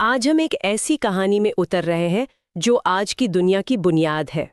आज हम एक ऐसी कहानी में उतर रहे हैं जो आज की दुनिया की बुनियाद है।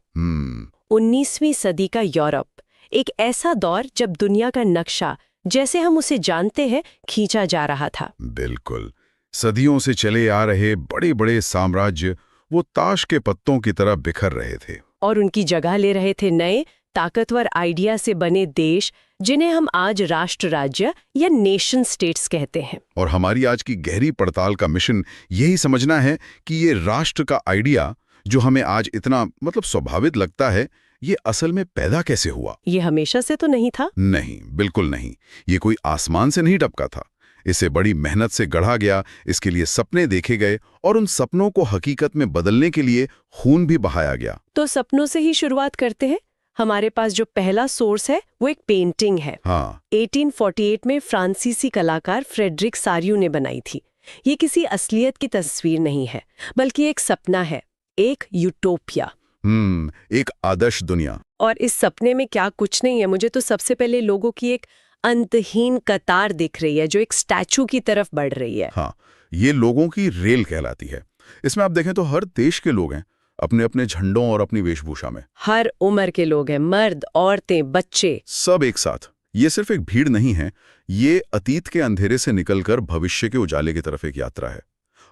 19वीं सदी का यूरोप, एक ऐसा दौर जब दुनिया का नक्शा जैसे हम उसे जानते हैं खींचा जा रहा था। बिल्कुल। सदियों से चले आ रहे बड़े बड़े साम्राज्य वो ताश के पत्तों की तरह बिखर रहे थे और उनकी जगह ले रहे थे नए ताकतवर आइडिया से बने देश, जिन्हें हम आज राष्ट्र राज्य या नेशन स्टेट्स कहते हैं। और हमारी आज की गहरी पड़ताल का मिशन यही समझना है कि ये राष्ट्र का आइडिया जो हमें आज इतना स्वाभाविक लगता है, ये असल में पैदा कैसे हुआ। ये हमेशा से तो नहीं था। नहीं, बिल्कुल नहीं। ये कोई आसमान से नहीं टपका था। इसे बड़ी मेहनत से गढ़ा गया, इसके लिए सपने देखे गए और उन सपनों को हकीकत में बदलने के लिए खून भी बहाया गया। तो सपनों से ही शुरुआत करते हैं। हमारे पास जो पहला सोर्स है वो एक पेंटिंग है। हाँ। 1848 में फ्रांसीसी कलाकार फ्रेडरिक सारियू ने बनाई थी। ये किसी असलियत की तस्वीर नहीं है, बल्कि एक सपना है, एक यूटोपिया। एक आदर्श दुनिया। और इस सपने में क्या कुछ नहीं है, मुझे तो सबसे पहले लोगों की एक अंतहीन कतार दिख रही है जो एक स्टैचू की तरफ बढ़ रही है। हाँ, ये लोगों की रेल कहलाती है। इसमें आप देखें तो हर देश के लोग हैं, अपने अपने झंडों और अपनी वेशभूषा में। हर उम्र के लोग हैं, मर्द, औरतें, बच्चे, सब एक साथ। ये सिर्फ एक भीड़ नहीं है, ये अतीत के अंधेरे से निकलकर भविष्य के उजाले की तरफ एक यात्रा है।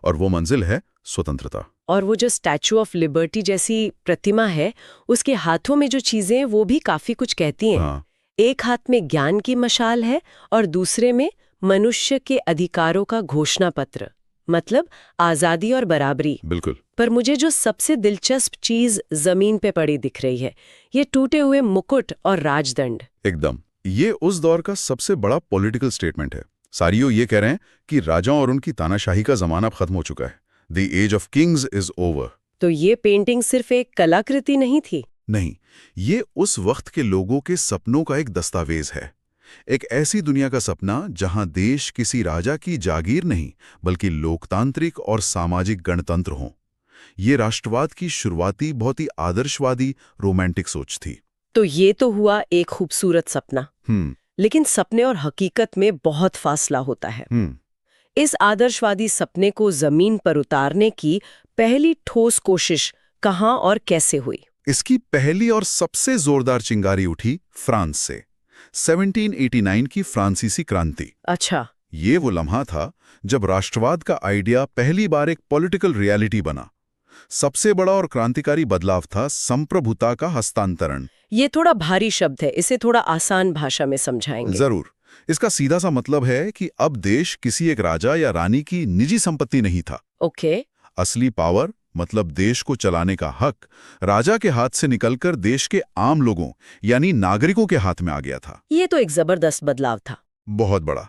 और वो मंजिल है स्वतंत्रता। और वो जो स्टैचू ऑफ लिबर्टी जैसी प्रतिमा है, उसके हाथों में जो चीजें हैं वो भी काफी कुछ कहती हैं। हाँ। एक हाथ में ज्ञान की मशाल है और दूसरे में मनुष्य के अधिकारों का घोषणा पत्र, मतलब आजादी और बराबरी। बिल्कुल। पर मुझे जो सबसे दिलचस्प चीज जमीन पे पड़ी दिख रही है, ये टूटे हुए मुकुट और राजदंड। एकदम, ये उस दौर का सबसे बड़ा पॉलिटिकल स्टेटमेंट है। सारियो ये कह रहे हैं कि राजाओं और उनकी तानाशाही का जमाना अब खत्म हो चुका है। The age of kings is over. तो ये पेंटिंग सिर्फ एक कलाकृति नहीं थी। नहीं, ये उस वक्त के लोगों के सपनों का एक दस्तावेज है। एक ऐसी दुनिया का सपना जहां देश किसी राजा की जागीर नहीं, बल्कि लोकतांत्रिक और सामाजिक गणतंत्र हो। ये राष्ट्रवाद की शुरुआती बहुत ही आदर्शवादी रोमांटिक सोच थी। तो ये तो हुआ एक खूबसूरत सपना। लेकिन सपने और हकीकत में बहुत फासला होता है। इस आदर्शवादी सपने को जमीन पर उतारने की पहली ठोस कोशिश कहां और कैसे हुई? इसकी पहली और सबसे जोरदार चिंगारी उठी फ्रांस से। 1789 की फ्रांसीसी क्रांति। अच्छा। ये वो लम्हा था जब राष्ट्रवाद का आइडिया पहली बार एक पॉलिटिकल रियलिटी बना। सबसे बड़ा और क्रांतिकारी बदलाव था संप्रभुता का हस्तांतरण। ये थोड़ा भारी शब्द है, इसे थोड़ा आसान भाषा में समझाएंगे? जरूर। इसका सीधा सा मतलब है कि अब देश किसी एक राजा या रानी की निजी संपत्ति नहीं था। ओके। असली पावर, मतलब देश को चलाने का हक, राजा के हाथ से निकलकर देश के आम लोगों यानी नागरिकों के हाथ में आ गया था। ये तो एक जबरदस्त बदलाव था। बहुत बड़ा।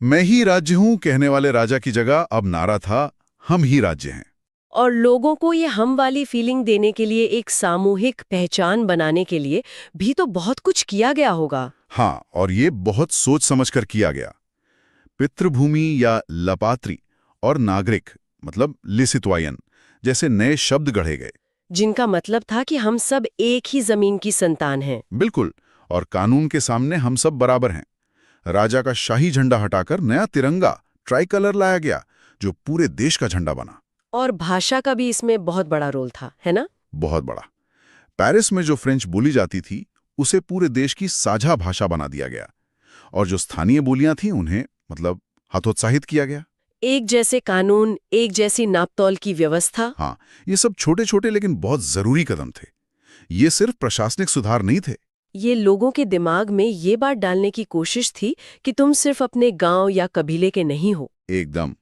मैं ही राज्य हूं कहने वाले राजा की जगह अब नारा था, हम ही राज्य हैं। और लोगों को ये हम वाली फीलिंग देने के लिए, एक सामूहिक पहचान बनाने के लिए भी तो बहुत कुछ किया गया होगा। हाँ, और ये बहुत सोच समझकर किया गया। पितृभूमि या लपात्री और नागरिक, मतलब लिसित्वायन जैसे नए शब्द गढ़े गए, जिनका मतलब था कि हम सब एक ही जमीन की संतान हैं। बिल्कुल। और कानून के सामने हम सब बराबर हैं। राजा का शाही झंडा हटाकर नया तिरंगा, ट्राई कलर लाया गया, जो पूरे देश का झंडा बना। और भाषा का भी इसमें बहुत बड़ा रोल था, है ना? बहुत बड़ा। पेरिस में जो फ्रेंच बोली जाती थी, उसे पूरे देश की साझा भाषा बना दिया गया। और जो स्थानीय बोलियां थीं, उन्हें हतोत्साहित किया गया। एक जैसे कानून, एक जैसी नापतौल की व्यवस्था। हाँ, ये सब छोटे छोटे लेकिन बहुत जरूरी कदम थे। ये सिर्फ प्रशासनिक सुधार नहीं थे। ये लोगों के दिमाग में ये बात डालने की कोशिश थी कि तुम सिर्फ अपने गांव या कबीले के नहीं हो। एकदम,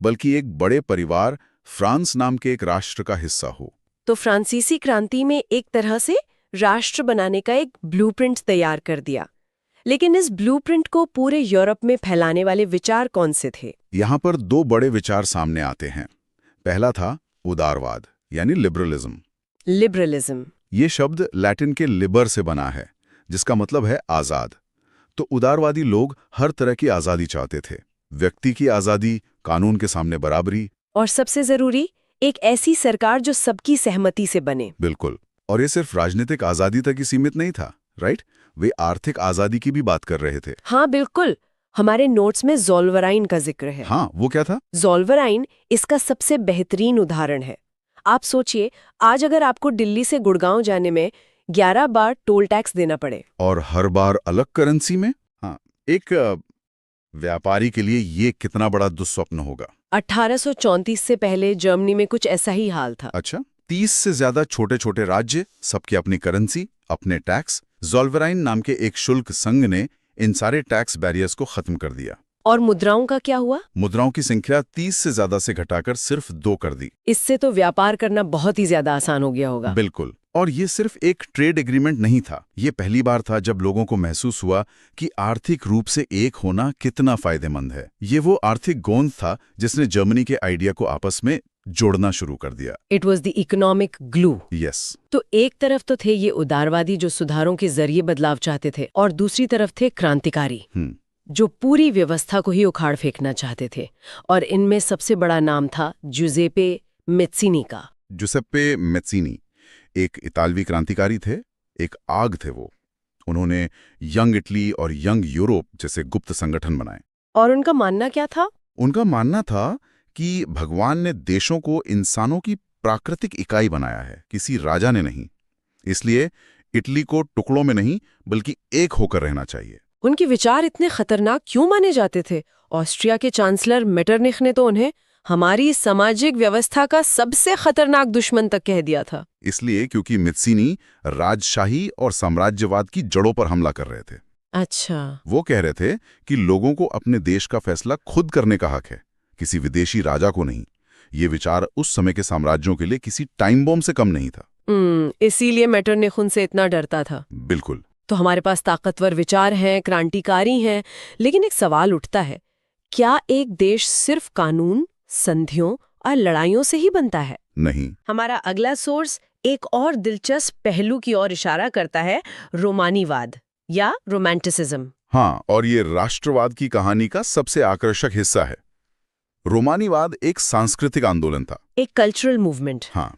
बल्कि एक बड़े परिवार, फ्रांस नाम के एक राष्ट्र का हिस्सा हो। तो फ्रांसीसी क्रांति में एक तरह से राष्ट्र बनाने का एक ब्लूप्रिंट तैयार कर दिया। लेकिन इस ब्लूप्रिंट को पूरे यूरोप में फैलाने वाले विचार कौन से थे? यहाँ पर दो बड़े विचार सामने आते हैं। पहला था उदारवाद, यानी लिबरलिज्म। लिबरलिज्म, ये शब्द लैटिन के लिबर से बना है, जिसका मतलब है आजाद। तो उदारवादी लोग हर तरह की आजादी चाहते थे। व्यक्ति की आजादी, कानून के सामने बराबरी, और सबसे जरूरी, एक ऐसी सरकार जो सबकी सहमति से बने। बिल्कुल। और ये सिर्फ राजनीतिक आजादी तक ही सीमित नहीं था, राइट? वे आर्थिक आजादी की भी बात कर रहे थे। हाँ बिल्कुल, हमारे नोट्स में ज़ोल्वराइन का जिक्र है। हाँ, वो क्या था? ज़ोल्वराइन इसका सबसे बेहतरीन उदाहरण है। आप सोचिए, आज अगर आपको दिल्ली से गुड़गांव जाने में 11 बार टोल टैक्स देना पड़े, और हर बार अलग करेंसी में। हाँ, एक व्यापारी के लिए ये कितना बड़ा दुस्वप्न होगा। 1834 से पहले जर्मनी में कुछ ऐसा ही हाल था। अच्छा, 30 से ज्यादा छोटे छोटे राज्य, सबकी अपनी करेंसी, अपने टैक्स। ज़ोल्वराइन नाम के एक शुल्क संघ ने इन सारे टैक्स बैरियर्स को खत्म कर दिया। और मुद्राओं का क्या हुआ? मुद्राओं की संख्या 30 से ज्यादा से घटाकर सिर्फ 2 कर दी। इससे तो व्यापार करना बहुत ही ज्यादा आसान हो गया होगा। बिल्कुल। और ये सिर्फ एक ट्रेड एग्रीमेंट नहीं था, ये पहली बार था जब लोगों को महसूस हुआ कि आर्थिक रूप से एक होना कितना फायदेमंद है। ये वो आर्थिक गोंद था जिसने जर्मनी के आइडिया को आपस में जोड़ना शुरू कर दिया। It was the economic glue. Yes. तो एक तरफ तो थे ये उदारवादी जो सुधारों के जरिए बदलाव चाहते थे, और दूसरी तरफ थे क्रांतिकारी जो पूरी व्यवस्था को ही उखाड़ फेंकना चाहते थे। और इनमें सबसे बड़ा नाम था जुजेपे मेत्सिनी का। जुसेप्पे मेत्सिनी एक इतालवी क्रांतिकारी थे, एक आग थे वो। उन्होंने यंग इटली और यंग यूरोप जैसे गुप्त संगठन बनाए। और उनका मानना क्या था? उनका मानना था कि भगवान ने देशों को इंसानों की प्राकृतिक इकाई बनाया है, किसी राजा ने नहीं। इसलिए इटली को टुकड़ों में नहीं बल्कि एक होकर रहना चाहिए। उनके विचार इतने खतरनाक क्यों माने जाते थे? ऑस्ट्रिया के चांसलर मेटरनिख ने तो उन्हें हमारी सामाजिक व्यवस्था का सबसे खतरनाक दुश्मन तक कह दिया था। इसलिए क्योंकि मेत्सिनी राजशाही और साम्राज्यवाद की जड़ों पर हमला कर रहे थे। अच्छा। वो कह रहे थे कि लोगों को अपने देश का फैसला खुद करने का हक है, किसी विदेशी राजा को नहीं। ये विचार उस समय के साम्राज्यों के लिए किसी टाइम बॉम्ब से कम नहीं था। इसीलिए मेटरनिख उनसे इतना डरता था। बिल्कुल। तो हमारे पास ताकतवर विचार हैं, क्रांतिकारी हैं, लेकिन एक सवाल उठता है, क्या एक देश सिर्फ कानून, संधियों और लड़ाइयों से ही बनता है? नहीं। हमारा अगला सोर्स एक और दिलचस्प पहलू की ओर इशारा करता है, रोमानीवाद या रोमांटिसिज्म। हाँ, और ये राष्ट्रवाद की कहानी का सबसे आकर्षक हिस्सा है। रोमानीवाद एक सांस्कृतिक आंदोलन था, एक कल्चरल मूवमेंट। हाँ,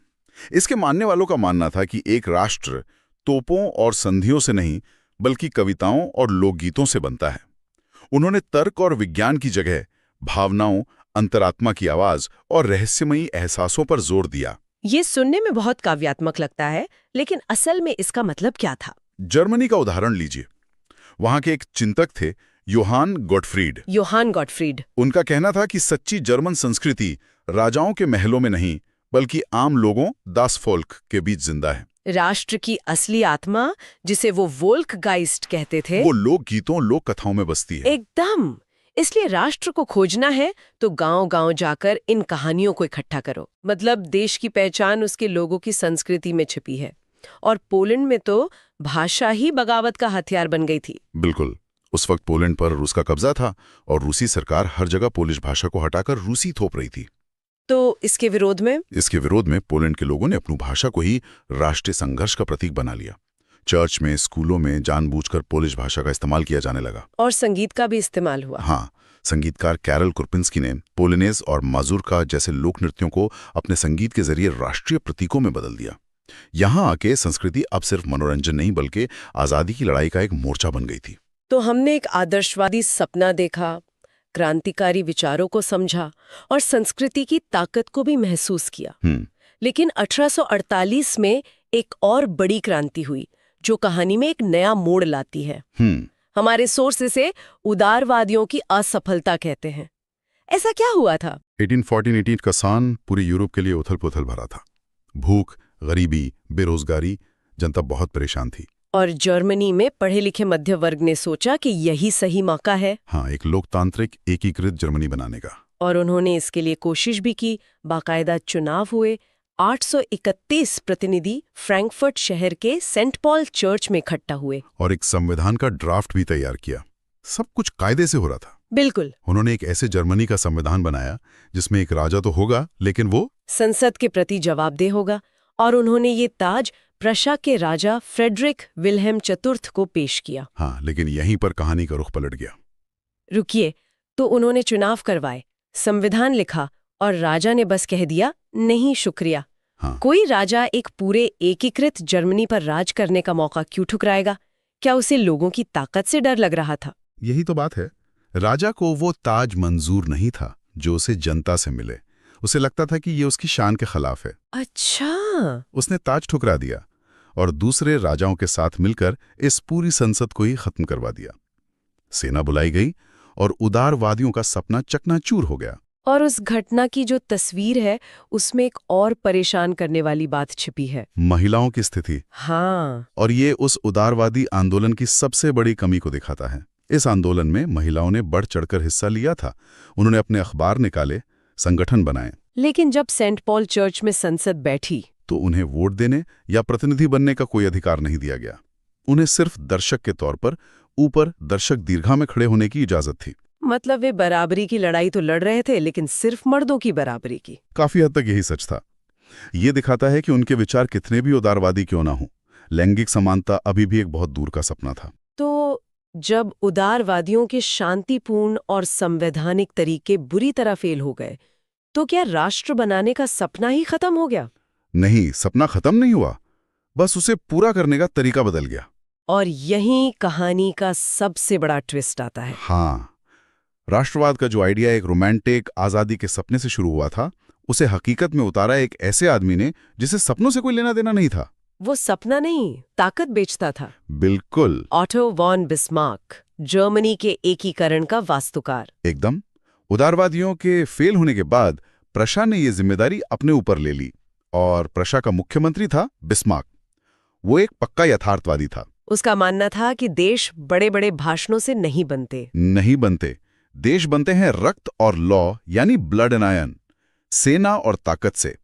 इसके मानने वालों का मानना था कि एक राष्ट्र तोपों और संधियों से नहीं बल्कि कविताओं और लोकगीतों से बनता है। उन्होंने तर्क और विज्ञान की जगह भावनाओं, अंतरात्मा की आवाज और रहस्यमयी एहसासों पर जोर दिया। ये सुनने में बहुत काव्यात्मक लगता है, लेकिन असल में इसका मतलब क्या था? जर्मनी का उदाहरण लीजिए। वहां के एक चिंतक थे योहान गॉटफ्रीड। योहान गॉटफ्रीड। उनका कहना था कि सच्ची जर्मन संस्कृति राजाओं के महलों में नहीं बल्कि आम लोगों, दास फोल्क के बीच जिंदा है। राष्ट्र की असली आत्मा, जिसे वो वोल्कगाइस्ट कहते थे, वो लोक गीतों, लोक कथाओं में बसती है। एकदम। इसलिए राष्ट्र को खोजना है तो गांव-गांव जाकर इन कहानियों को इकट्ठा करो। मतलब देश की पहचान उसके लोगों की संस्कृति में छिपी है। और पोलैंड में तो भाषा ही बगावत का हथियार बन गई थी। बिल्कुल। उस वक्त पोलैंड पर रूस का कब्जा था और रूसी सरकार हर जगह पोलिश भाषा को हटाकर रूसी थोप रही थी। तो इसके विरोध में पोलैंड के लोगों ने अपनी भाषा को ही राष्ट्रीय संघर्ष का प्रतीक बना लिया। चर्च में, स्कूलों में जानबूझकर पोलिश भाषा का इस्तेमाल किया जाने लगा। और संगीत का भी इस्तेमाल हुआ। हाँ, संगीतकार कैरल कुरपिंस्की ने पोलिनेज और माजुर्का जैसे लोक नृत्यों को अपने संगीत के जरिए राष्ट्रीय प्रतीकों में बदल दिया। यहाँ आके संस्कृति अब सिर्फ मनोरंजन नहीं बल्कि आजादी की लड़ाई का एक मोर्चा बन गई थी। तो हमने एक आदर्शवादी सपना देखा, क्रांतिकारी विचारों को समझा और संस्कृति की ताकत को भी महसूस किया। लेकिन 1848 में एक और बड़ी क्रांति हुई जो कहानी में एक नया मोड़ लाती है। हमारे सोर्स इसे उदारवादियों की असफलता कहते हैं। ऐसा क्या हुआ था? 1848 का सान पूरे यूरोप के लिए उथल-पुथल भरा था। भूख, गरीबी, बेरोजगारी, जनता बहुत परेशान थी। और जर्मनी में पढ़े लिखे मध्य वर्ग ने सोचा कि यही सही मौका है। हाँ, एक लोकतांत्रिक एकीकृत जर्मनी बनाने का। और उन्होंने इसके लिए कोशिश भी की। बाकायदा चुनाव हुए। 831 प्रतिनिधि फ्रैंकफर्ट शहर के सेंट पॉल चर्च में इकट्ठा हुए और एक संविधान का ड्राफ्ट भी तैयार किया। सब कुछ कायदे से हो रहा था। बिल्कुल। उन्होंने एक ऐसे जर्मनी का संविधान बनाया जिसमें एक राजा तो होगा लेकिन वो संसद के प्रति जवाबदेह होगा। और उन्होंने ये ताज प्रशा के राजा फ्रेडरिक विल्हेम चतुर्थ को पेश किया। हाँ, लेकिन यहीं पर कहानी का रुख पलट गया। रुकिए, तो उन्होंने चुनाव करवाए, संविधान लिखा और राजा ने बस कह दिया नहीं शुक्रिया। हाँ। कोई राजा एक पूरे एकीकृत जर्मनी पर राज करने का मौका क्यों ठुकराएगा? क्या उसे लोगों की ताकत से डर लग रहा था? यही तो बात है। राजा को वो ताज मंजूर नहीं था जो उसे जनता से मिले। उसे लगता था कि ये उसकी शान के खिलाफ है। अच्छा। उसने ताज ठुकरा दिया और दूसरे राजाओं के साथ मिलकर इस पूरी संसद को ही खत्म करवा दिया। सेना बुलाई गई और उदारवादियों का सपना चकनाचूर हो गया। और उस घटना की जो तस्वीर है उसमें एक और परेशान करने वाली बात छिपी है, महिलाओं की स्थिति। हाँ। और ये उस उदारवादी आंदोलन की सबसे बड़ी कमी को दिखाता है। इस आंदोलन में महिलाओं ने बढ़ चढ़कर हिस्सा लिया था। उन्होंने अपने अखबार निकाले, संगठन बनाए। लेकिन जब सेंट पॉल चर्च में संसद बैठी तो उन्हें वोट देने या प्रतिनिधि बनने का कोई अधिकार नहीं दिया गया। उन्हें सिर्फ दर्शक के तौर पर ऊपर दर्शक दीर्घा में खड़े होने की इजाजत थी। मतलब वे बराबरी की लड़ाई तो लड़ रहे थे, लेकिन सिर्फ मर्दों की बराबरी की। काफी हद तक यही सच था। ये दिखाता है कि उनके विचार कितने भी उदारवादी क्यों ना हो, लैंगिक समानता अभी भी एक बहुत दूर का सपना था। तो जब उदारवादियों के शांतिपूर्ण और संवैधानिक तरीके बुरी तरह फेल हो गए, तो क्या राष्ट्र बनाने का सपना ही खत्म हो गया? नहीं, सपना खत्म नहीं हुआ, बस उसे पूरा करने का तरीका बदल गया। और यही कहानी का सबसे बड़ा ट्विस्ट आता है। हाँ, राष्ट्रवाद का जो आइडिया एक रोमांटिक आजादी के सपने से शुरू हुआ था, उसे हकीकत में उतारा एक ऐसे आदमी ने जिसे सपनों से कोई लेना देना नहीं था। वो सपना नहीं, ताकत बेचता था। बिल्कुल। ऑटो वॉन बिस्मार्क, जर्मनी के एकीकरण का वास्तुकार। एकदम। उदारवादियों के फेल होने के बाद प्रशा ने ये जिम्मेदारी अपने ऊपर ले ली और प्रशा का मुख्यमंत्री था बिस्मार्क। वो एक पक्का यथार्थवादी था। उसका मानना था कि देश बड़े बड़े भाषणों से नहीं बनते। देश बनते हैं रक्त और लॉ यानी ब्लड एंड आयरन, सेना और ताकत से।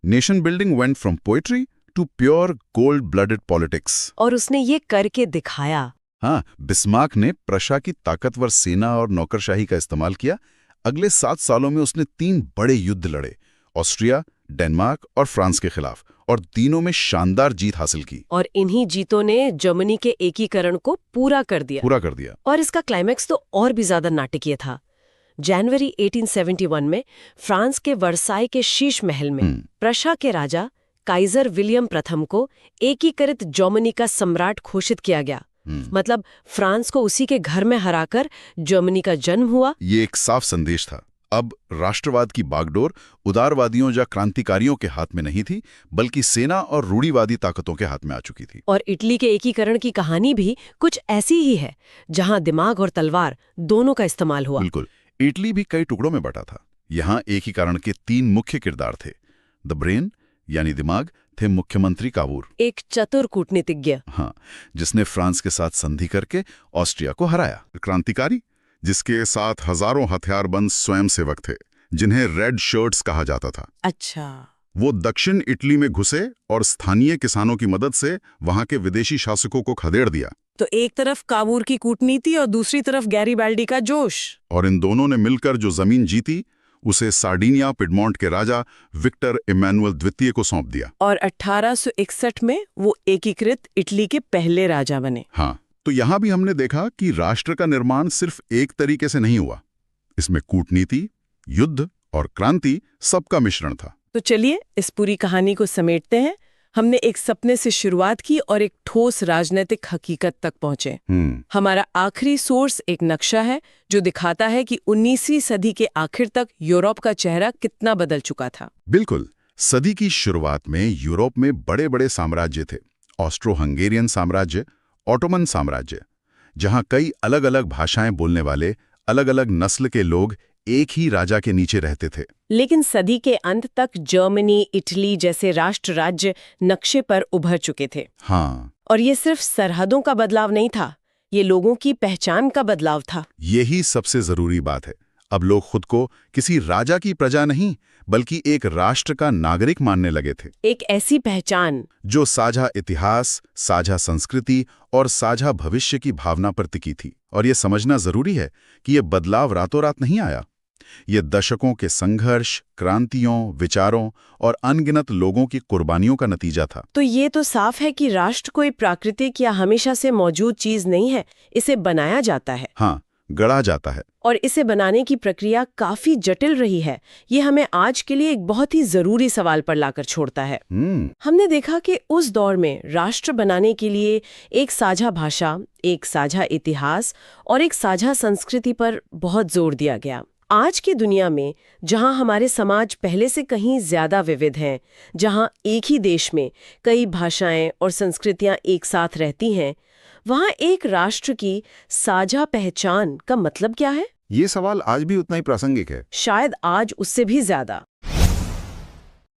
Nation building went from poetry to pure gold blooded politics. और उसने ये करके दिखाया। हाँ, बिस्मार्क ने प्रशा की ताकतवर सेना और नौकरशाही का इस्तेमाल किया। अगले 7 सालों में उसने 3 बड़े युद्ध लड़े, ऑस्ट्रिया, डेनमार्क और फ्रांस के खिलाफ, और तीनों में शानदार जीत हासिल की। और इन्हीं जीतों ने जर्मनी के एकीकरण को पूरा कर दिया। और इसका क्लाइमैक्स तो और भी ज्यादा नाटकीय था। जनवरी 1871 में फ्रांस के वर्साई के शीश महल में प्रशा के राजा काइजर विलियम प्रथम को एकीकृत जर्मनी का सम्राट घोषित किया गया। मतलब फ्रांस को उसी के घर में हराकर जर्मनी का जन्म हुआ। ये एक साफ संदेश था। अब राष्ट्रवाद की बागडोर उदारवादियों या क्रांतिकारियों के हाथ में नहीं थी, बल्कि सेना और रूढ़िवादी ताकतों के हाथ में आ चुकी थी। और इटली के एकीकरण की कहानी भी कुछ ऐसी ही है, जहां दिमाग और तलवार दोनों का इस्तेमाल हुआ। बिल्कुल। इटली भी कई टुकड़ों में बटा था। यहाँ एकीकरण के 3 मुख्य किरदार थे। द ब्रेन यानी दिमाग थे मुख्यमंत्री कावूर, एक चतुर कूटनीतिज्ञ, हाँ, जिसने फ्रांस के साथ संधि करके ऑस्ट्रिया को हराया। क्रांतिकारी, जिसके साथ हजारों हथियारबंद स्वयंसेवक थे, जिन्हें रेड शर्ट्स कहा जाता था। अच्छा। वो दक्षिण इटली में घुसे और स्थानीय किसानों की मदद से वहां के विदेशी शासकों को खदेड़ दिया। तो एक तरफ कावूर की कूटनीति और दूसरी तरफ गैरीबाल्डी का जोश। और इन दोनों ने मिलकर जो जमीन जीती, उसे सार्डिनिया पिडमोंट के राजा विक्टर इमैनुअल द्वितीय को सौंप दिया। और 1861 में वो एकीकृत इटली के पहले राजा बने। हाँ, तो यहां भी हमने देखा कि राष्ट्र का निर्माण सिर्फ एक तरीके से नहीं हुआ। इसमें कूटनीति, युद्ध और क्रांति सबका मिश्रण था। तो चलिए इस पूरी कहानी को समेटते हैं। हमने एक सपने से शुरुआत की और एक ठोस राजनीतिक हकीकत तक पहुंचे। हमारा आखिरी सोर्स एक नक्शा है जो दिखाता है कि 19वीं सदी के आखिर तक यूरोप का चेहरा कितना बदल चुका था। बिल्कुल। सदी की शुरुआत में यूरोप में बड़े बड़े साम्राज्य थे। ऑस्ट्रो हंगेरियन साम्राज्य, ऑटोमन साम्राज्य, जहां कई अलग अलग भाषाएं बोलने वाले अलग अलग नस्ल के लोग एक ही राजा के नीचे रहते थे। लेकिन सदी के अंत तक जर्मनी, इटली जैसे राष्ट्र राज्य नक्शे पर उभर चुके थे। हाँ। और ये सिर्फ सरहदों का बदलाव नहीं था, ये लोगों की पहचान का बदलाव था। यही सबसे जरूरी बात है। अब लोग खुद को किसी राजा की प्रजा नहीं, बल्कि एक राष्ट्र का नागरिक मानने लगे थे। एक ऐसी पहचान जो साझा इतिहास, साझा संस्कृति और साझा भविष्य की भावना पर टिकी थी। और ये समझना जरूरी है कि ये बदलाव रातों रात नहीं आया। ये दशकों के संघर्ष, क्रांतियों, विचारों और अनगिनत लोगों की कुर्बानियों का नतीजा था। तो ये तो साफ है कि राष्ट्र कोई प्राकृतिक या हमेशा से मौजूद चीज नहीं है, इसे बनाया जाता है। हाँ, गढ़ा जाता है। और इसे बनाने की प्रक्रिया काफी जटिल रही है। ये हमें आज के लिए एक बहुत ही जरूरी सवाल पर लाकर छोड़ता है। हमने देखा कि उस दौर में राष्ट्र बनाने के लिए एक साझा भाषा, एक साझा इतिहास और एक साझा संस्कृति पर बहुत जोर दिया गया। आज की दुनिया में जहां हमारे समाज पहले से कहीं ज्यादा विविध हैं, जहां एक ही देश में कई भाषाएं और संस्कृतियां एक साथ रहती हैं, वहां एक राष्ट्र की साझा पहचान का मतलब क्या है? ये सवाल आज भी उतना ही प्रासंगिक है। शायद आज उससे भी ज्यादा।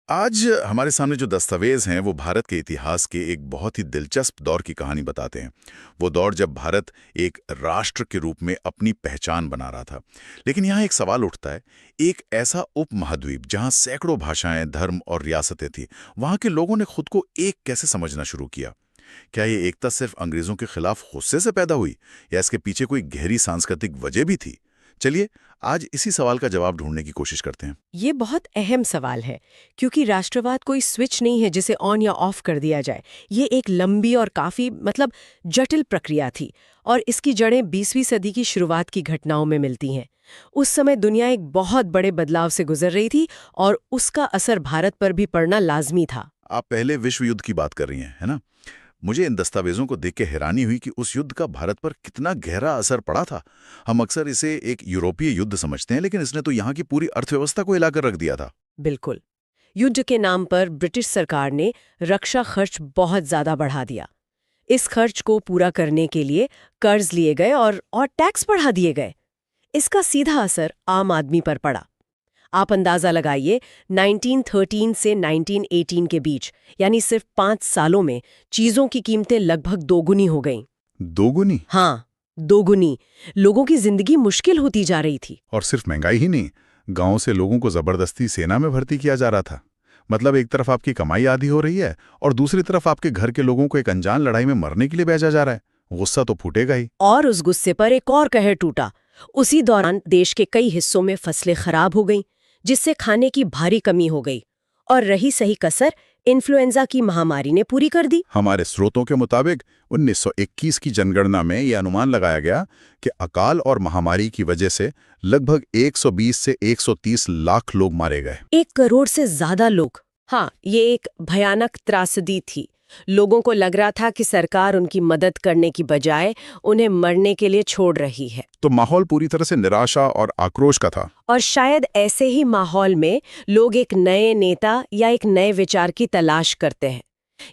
आज हमारे सामने जो दस्तावेज हैं वो भारत के इतिहास के एक बहुत ही दिलचस्प दौर की कहानी बताते हैं। वो दौर जब भारत एक राष्ट्र के रूप में अपनी पहचान बना रहा था। लेकिन यहाँ एक सवाल उठता है, एक ऐसा उपमहाद्वीप जहाँ सैकड़ों भाषाएं, धर्म और रियासतें थी, वहाँ के लोगों ने खुद को एक कैसे समझना शुरू किया? क्या ये एकता सिर्फ अंग्रेजों के खिलाफ गुस्से से पैदा हुई या इसके पीछे कोई गहरी सांस्कृतिक वजह भी थी? चलिए आज इसी सवाल का जवाब ढूंढने की कोशिश करते हैं। ये बहुत अहम सवाल है, क्योंकि राष्ट्रवाद कोई स्विच नहीं है जिसे ऑन या ऑफ कर दिया जाए। ये एक लंबी और काफी जटिल प्रक्रिया थी और इसकी जड़ें 20वीं सदी की शुरुआत की घटनाओं में मिलती हैं। उस समय दुनिया एक बहुत बड़े बदलाव से गुजर रही थी और उसका असर भारत पर भी पड़ना लाजमी था। आप पहले विश्व युद्ध की बात कर रही हैं, है ना? मुझे इन दस्तावेजों को देख के हैरानी हुई कि उस युद्ध का भारत पर कितना गहरा असर पड़ा था। हम अक्सर इसे एक यूरोपीय युद्ध समझते हैं, लेकिन इसने तो यहाँ की पूरी अर्थव्यवस्था को हिलाकर रख दिया था। बिल्कुल। युद्ध के नाम पर ब्रिटिश सरकार ने रक्षा खर्च बहुत ज्यादा बढ़ा दिया। इस खर्च को पूरा करने के लिए कर्ज लिए गए और टैक्स बढ़ा दिए गए। इसका सीधा असर आम आदमी पर पड़ा। आप अंदाजा लगाइए, 1913 से 1918 के बीच, यानी सिर्फ 5 सालों में चीजों की कीमतें लगभग दोगुनी हो गईं। दोगुनी? हाँ, दोगुनी। लोगों की जिंदगी मुश्किल होती जा रही थी। और सिर्फ महंगाई ही नहीं, गांव से लोगों को जबरदस्ती सेना में भर्ती किया जा रहा था। मतलब एक तरफ आपकी कमाई आधी हो रही है और दूसरी तरफ आपके घर के लोगों को एक अनजान लड़ाई में मरने के लिए भेजा जा रहा है। गुस्सा तो फूटेगा ही। और उस गुस्से पर एक और कहर टूटा। उसी दौरान देश के कई हिस्सों में फसलें खराब हो गईं, जिससे खाने की भारी कमी हो गई और रही सही कसर इन्फ्लुएंजा की महामारी ने पूरी कर दी। हमारे स्रोतों के मुताबिक 1921 की जनगणना में यह अनुमान लगाया गया कि अकाल और महामारी की वजह से लगभग 120 से 130 लाख लोग मारे गए। 1 करोड़ से ज्यादा लोग। हाँ, ये एक भयानक त्रासदी थी। लोगों को लग रहा था कि सरकार उनकी मदद करने की बजाय उन्हें मरने के लिए छोड़ रही है। तो माहौल पूरी तरह से निराशा और आक्रोश का था। और शायद ऐसे ही माहौल में लोग एक नए नेता या एक नए विचार की तलाश करते हैं।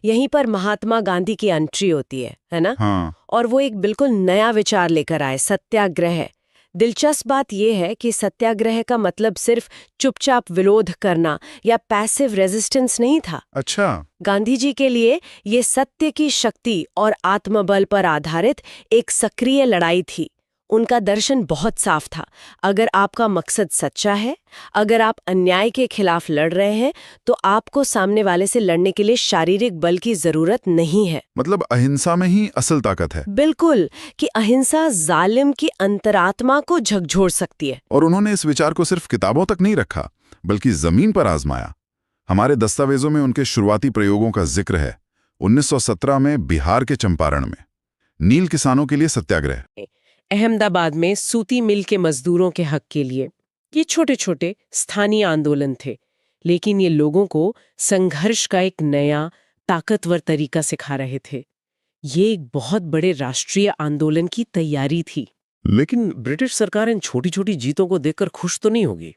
यहीं पर महात्मा गांधी की एंट्री होती है ना? हाँ। और वो एक बिल्कुल नया विचार लेकर आए, सत्याग्रह। दिलचस्प बात यह है कि सत्याग्रह का मतलब सिर्फ चुपचाप विरोध करना या पैसिव रेजिस्टेंस नहीं था। अच्छा। गांधी जी के लिए ये सत्य की शक्ति और आत्मबल पर आधारित एक सक्रिय लड़ाई थी। उनका दर्शन बहुत साफ था। अगर आपका मकसद सच्चा है, अगर आप अन्याय के खिलाफ लड़ रहे हैं, तो आपको सामने वाले से लड़ने के लिए शारीरिक बल की जरूरत नहीं है। मतलब अहिंसा में ही असल ताकत है। बिल्कुल, कि अहिंसा जालिम की अंतरात्मा को झकझोर सकती है। और उन्होंने इस विचार को सिर्फ किताबों तक नहीं रखा, बल्कि जमीन पर आजमाया। हमारे दस्तावेजों में उनके शुरुआती प्रयोगों का जिक्र है। 1917 में बिहार के चंपारण में नील किसानों के लिए सत्याग्रह, अहमदाबाद में सूती मिल के मजदूरों के हक के लिए। ये छोटे छोटे स्थानीय आंदोलन थे, लेकिन ये लोगों को संघर्ष का एक नया ताकतवर तरीका सिखा रहे थे। ये एक बहुत बड़े राष्ट्रीय आंदोलन की तैयारी थी। लेकिन ब्रिटिश सरकार इन छोटी छोटी जीतों को देखकर खुश तो नहीं होगी।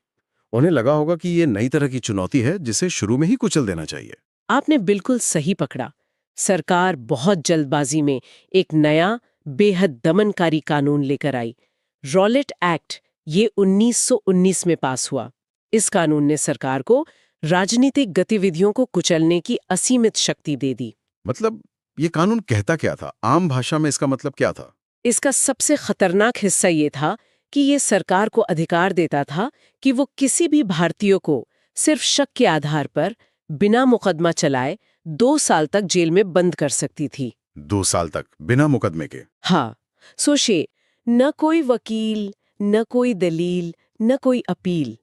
उन्हें लगा होगा कि ये नई तरह की चुनौती है जिसे शुरू में ही कुचल देना चाहिए। आपने बिल्कुल सही पकड़ा। सरकार बहुत जल्दबाजी में एक नया बेहद दमनकारी कानून लेकर आई, रॉलेट एक्ट। ये 1919 में पास हुआ। इस कानून ने सरकार को राजनीतिक गतिविधियों को कुचलने की असीमित शक्ति दे दी। मतलब ये कानून कहता क्या था? आम भाषा में इसका मतलब क्या था? इसका सबसे खतरनाक हिस्सा ये था कि ये सरकार को अधिकार देता था कि वो किसी भी भारतीय को सिर्फ शक के आधार पर बिना मुकदमा चलाए 2 साल तक जेल में बंद कर सकती थी। 2 साल तक बिना मुकदमे के? हाँ, सोचिए, न कोई वकील, न कोई दलील, न कोई अपील।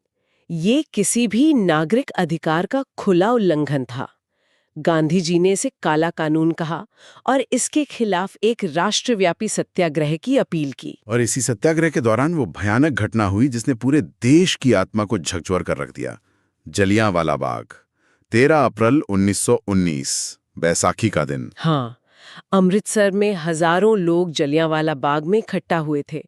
ये किसी भी नागरिक अधिकार का खुला उल्लंघन था। गांधी जी ने इसे काला कानून कहा और इसके खिलाफ एक राष्ट्रव्यापी सत्याग्रह की अपील की। और इसी सत्याग्रह के दौरान वो भयानक घटना हुई जिसने पूरे देश की आत्मा को झकझोर कर रख दिया। जलियांवाला बाग, 13 अप्रैल 1919, बैसाखी का दिन। हाँ, अमृतसर में हजारों लोग जलियांवाला बाग में इकट्ठा हुए थे।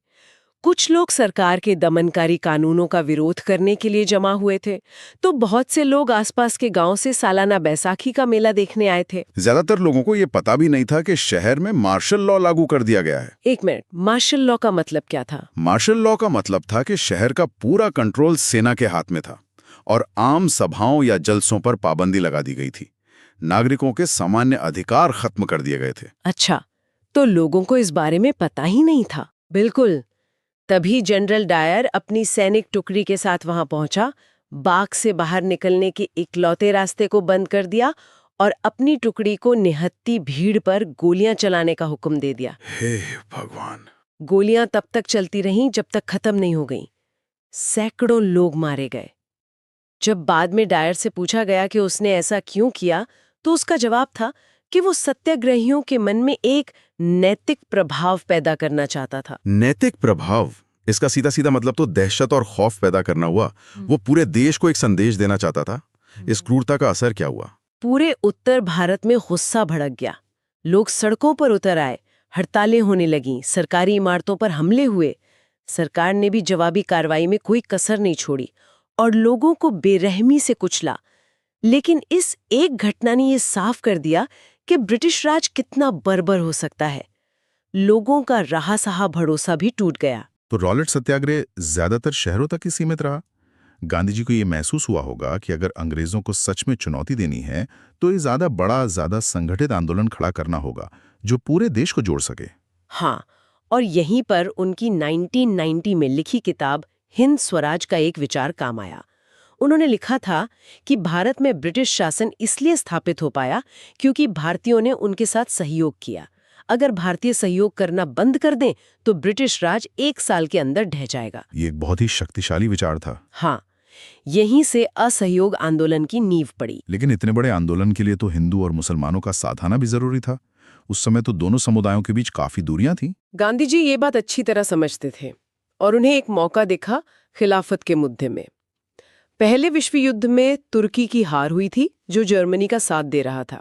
कुछ लोग सरकार के दमनकारी कानूनों का विरोध करने के लिए जमा हुए थे, तो बहुत से लोग आसपास के गांव से सालाना बैसाखी का मेला देखने आए थे। ज्यादातर लोगों को ये पता भी नहीं था कि शहर में मार्शल लॉ लागू कर दिया गया है। एक मिनट, मार्शल लॉ का मतलब क्या था? मार्शल लॉ का मतलब था कि शहर का पूरा कंट्रोल सेना के हाथ में था और आम सभाओं या जलसों पर पाबंदी लगा दी गई थी। नागरिकों के सामान्य अधिकार खत्म कर दिए गए थे। अच्छा, तो लोगों को इस बारे में पता ही नहीं था। बिल्कुल। तभी जनरल डायर अपनी सैनिक टुकड़ी के साथ वहां पहुंचा, बाग से बाहर निकलने के इकलौते रास्ते को बंद कर दिया और अपनी टुकड़ी को निहत्ती भीड़ पर गोलियां चलाने का हुक्म दे दिया। हे भगवान! गोलियां तब तक चलती रहीं जब तक खत्म नहीं हो गईं। सैकड़ों लोग मारे गए। जब बाद में डायर से पूछा गया कि उसने ऐसा क्यों किया, तो उसका जवाब था कि वो सत्याग्रहियों के मन में एक नैतिक प्रभाव पैदा करना चाहता था। नैतिक प्रभाव, इसका सीधा सीधा मतलब तो दहशत और खौफ पैदा करना हुआ। वो पूरे देश को एक संदेश देना चाहता था। इस क्रूरता का असर क्या हुआ? पूरे उत्तर भारत में गुस्सा भड़क गया। लोग सड़कों पर उतर आए, हड़तालें होने लगीं, सरकारी इमारतों पर हमले हुए। सरकार ने भी जवाबी कार्रवाई में कोई कसर नहीं छोड़ी और लोगों को बेरहमी से कुचला। लेकिन इस एक घटना ने ये साफ कर दिया कि ब्रिटिश राज कितना बर्बर हो सकता है। लोगों का रहा सहा भरोसा भी टूट गया। तो रॉलेट सत्याग्रह ज्यादातर शहरों तक ही सीमित रहा। गांधी जी को ये महसूस हुआ होगा कि अगर अंग्रेजों को सच में चुनौती देनी है तो ये ज्यादा संगठित आंदोलन खड़ा करना होगा जो पूरे देश को जोड़ सके। हाँ, और यहीं पर उनकी 1990 में लिखी किताब हिंद स्वराज का एक विचार काम आया। उन्होंने लिखा था कि भारत में ब्रिटिश शासन इसलिए स्थापित हो पाया क्योंकि भारतीयों ने उनके साथ सहयोग किया। अगर भारतीय सहयोग करना बंद कर दें तो ब्रिटिश राज 1 साल के अंदर ढह जाएगा। ये एक बहुत ही शक्तिशाली विचार था। हाँ, यहीं से असहयोग आंदोलन की नींव पड़ी। लेकिन इतने बड़े आंदोलन के लिए तो हिंदू और मुसलमानों का साथ आना भी जरूरी था। उस समय तो दोनों समुदायों के बीच काफी दूरियां थीं। गांधी जी ये बात अच्छी तरह समझते थे और उन्हें एक मौका दिखा खिलाफत के मुद्दे में। पहले विश्व युद्ध में तुर्की की हार हुई थी जो जर्मनी का साथ दे रहा था।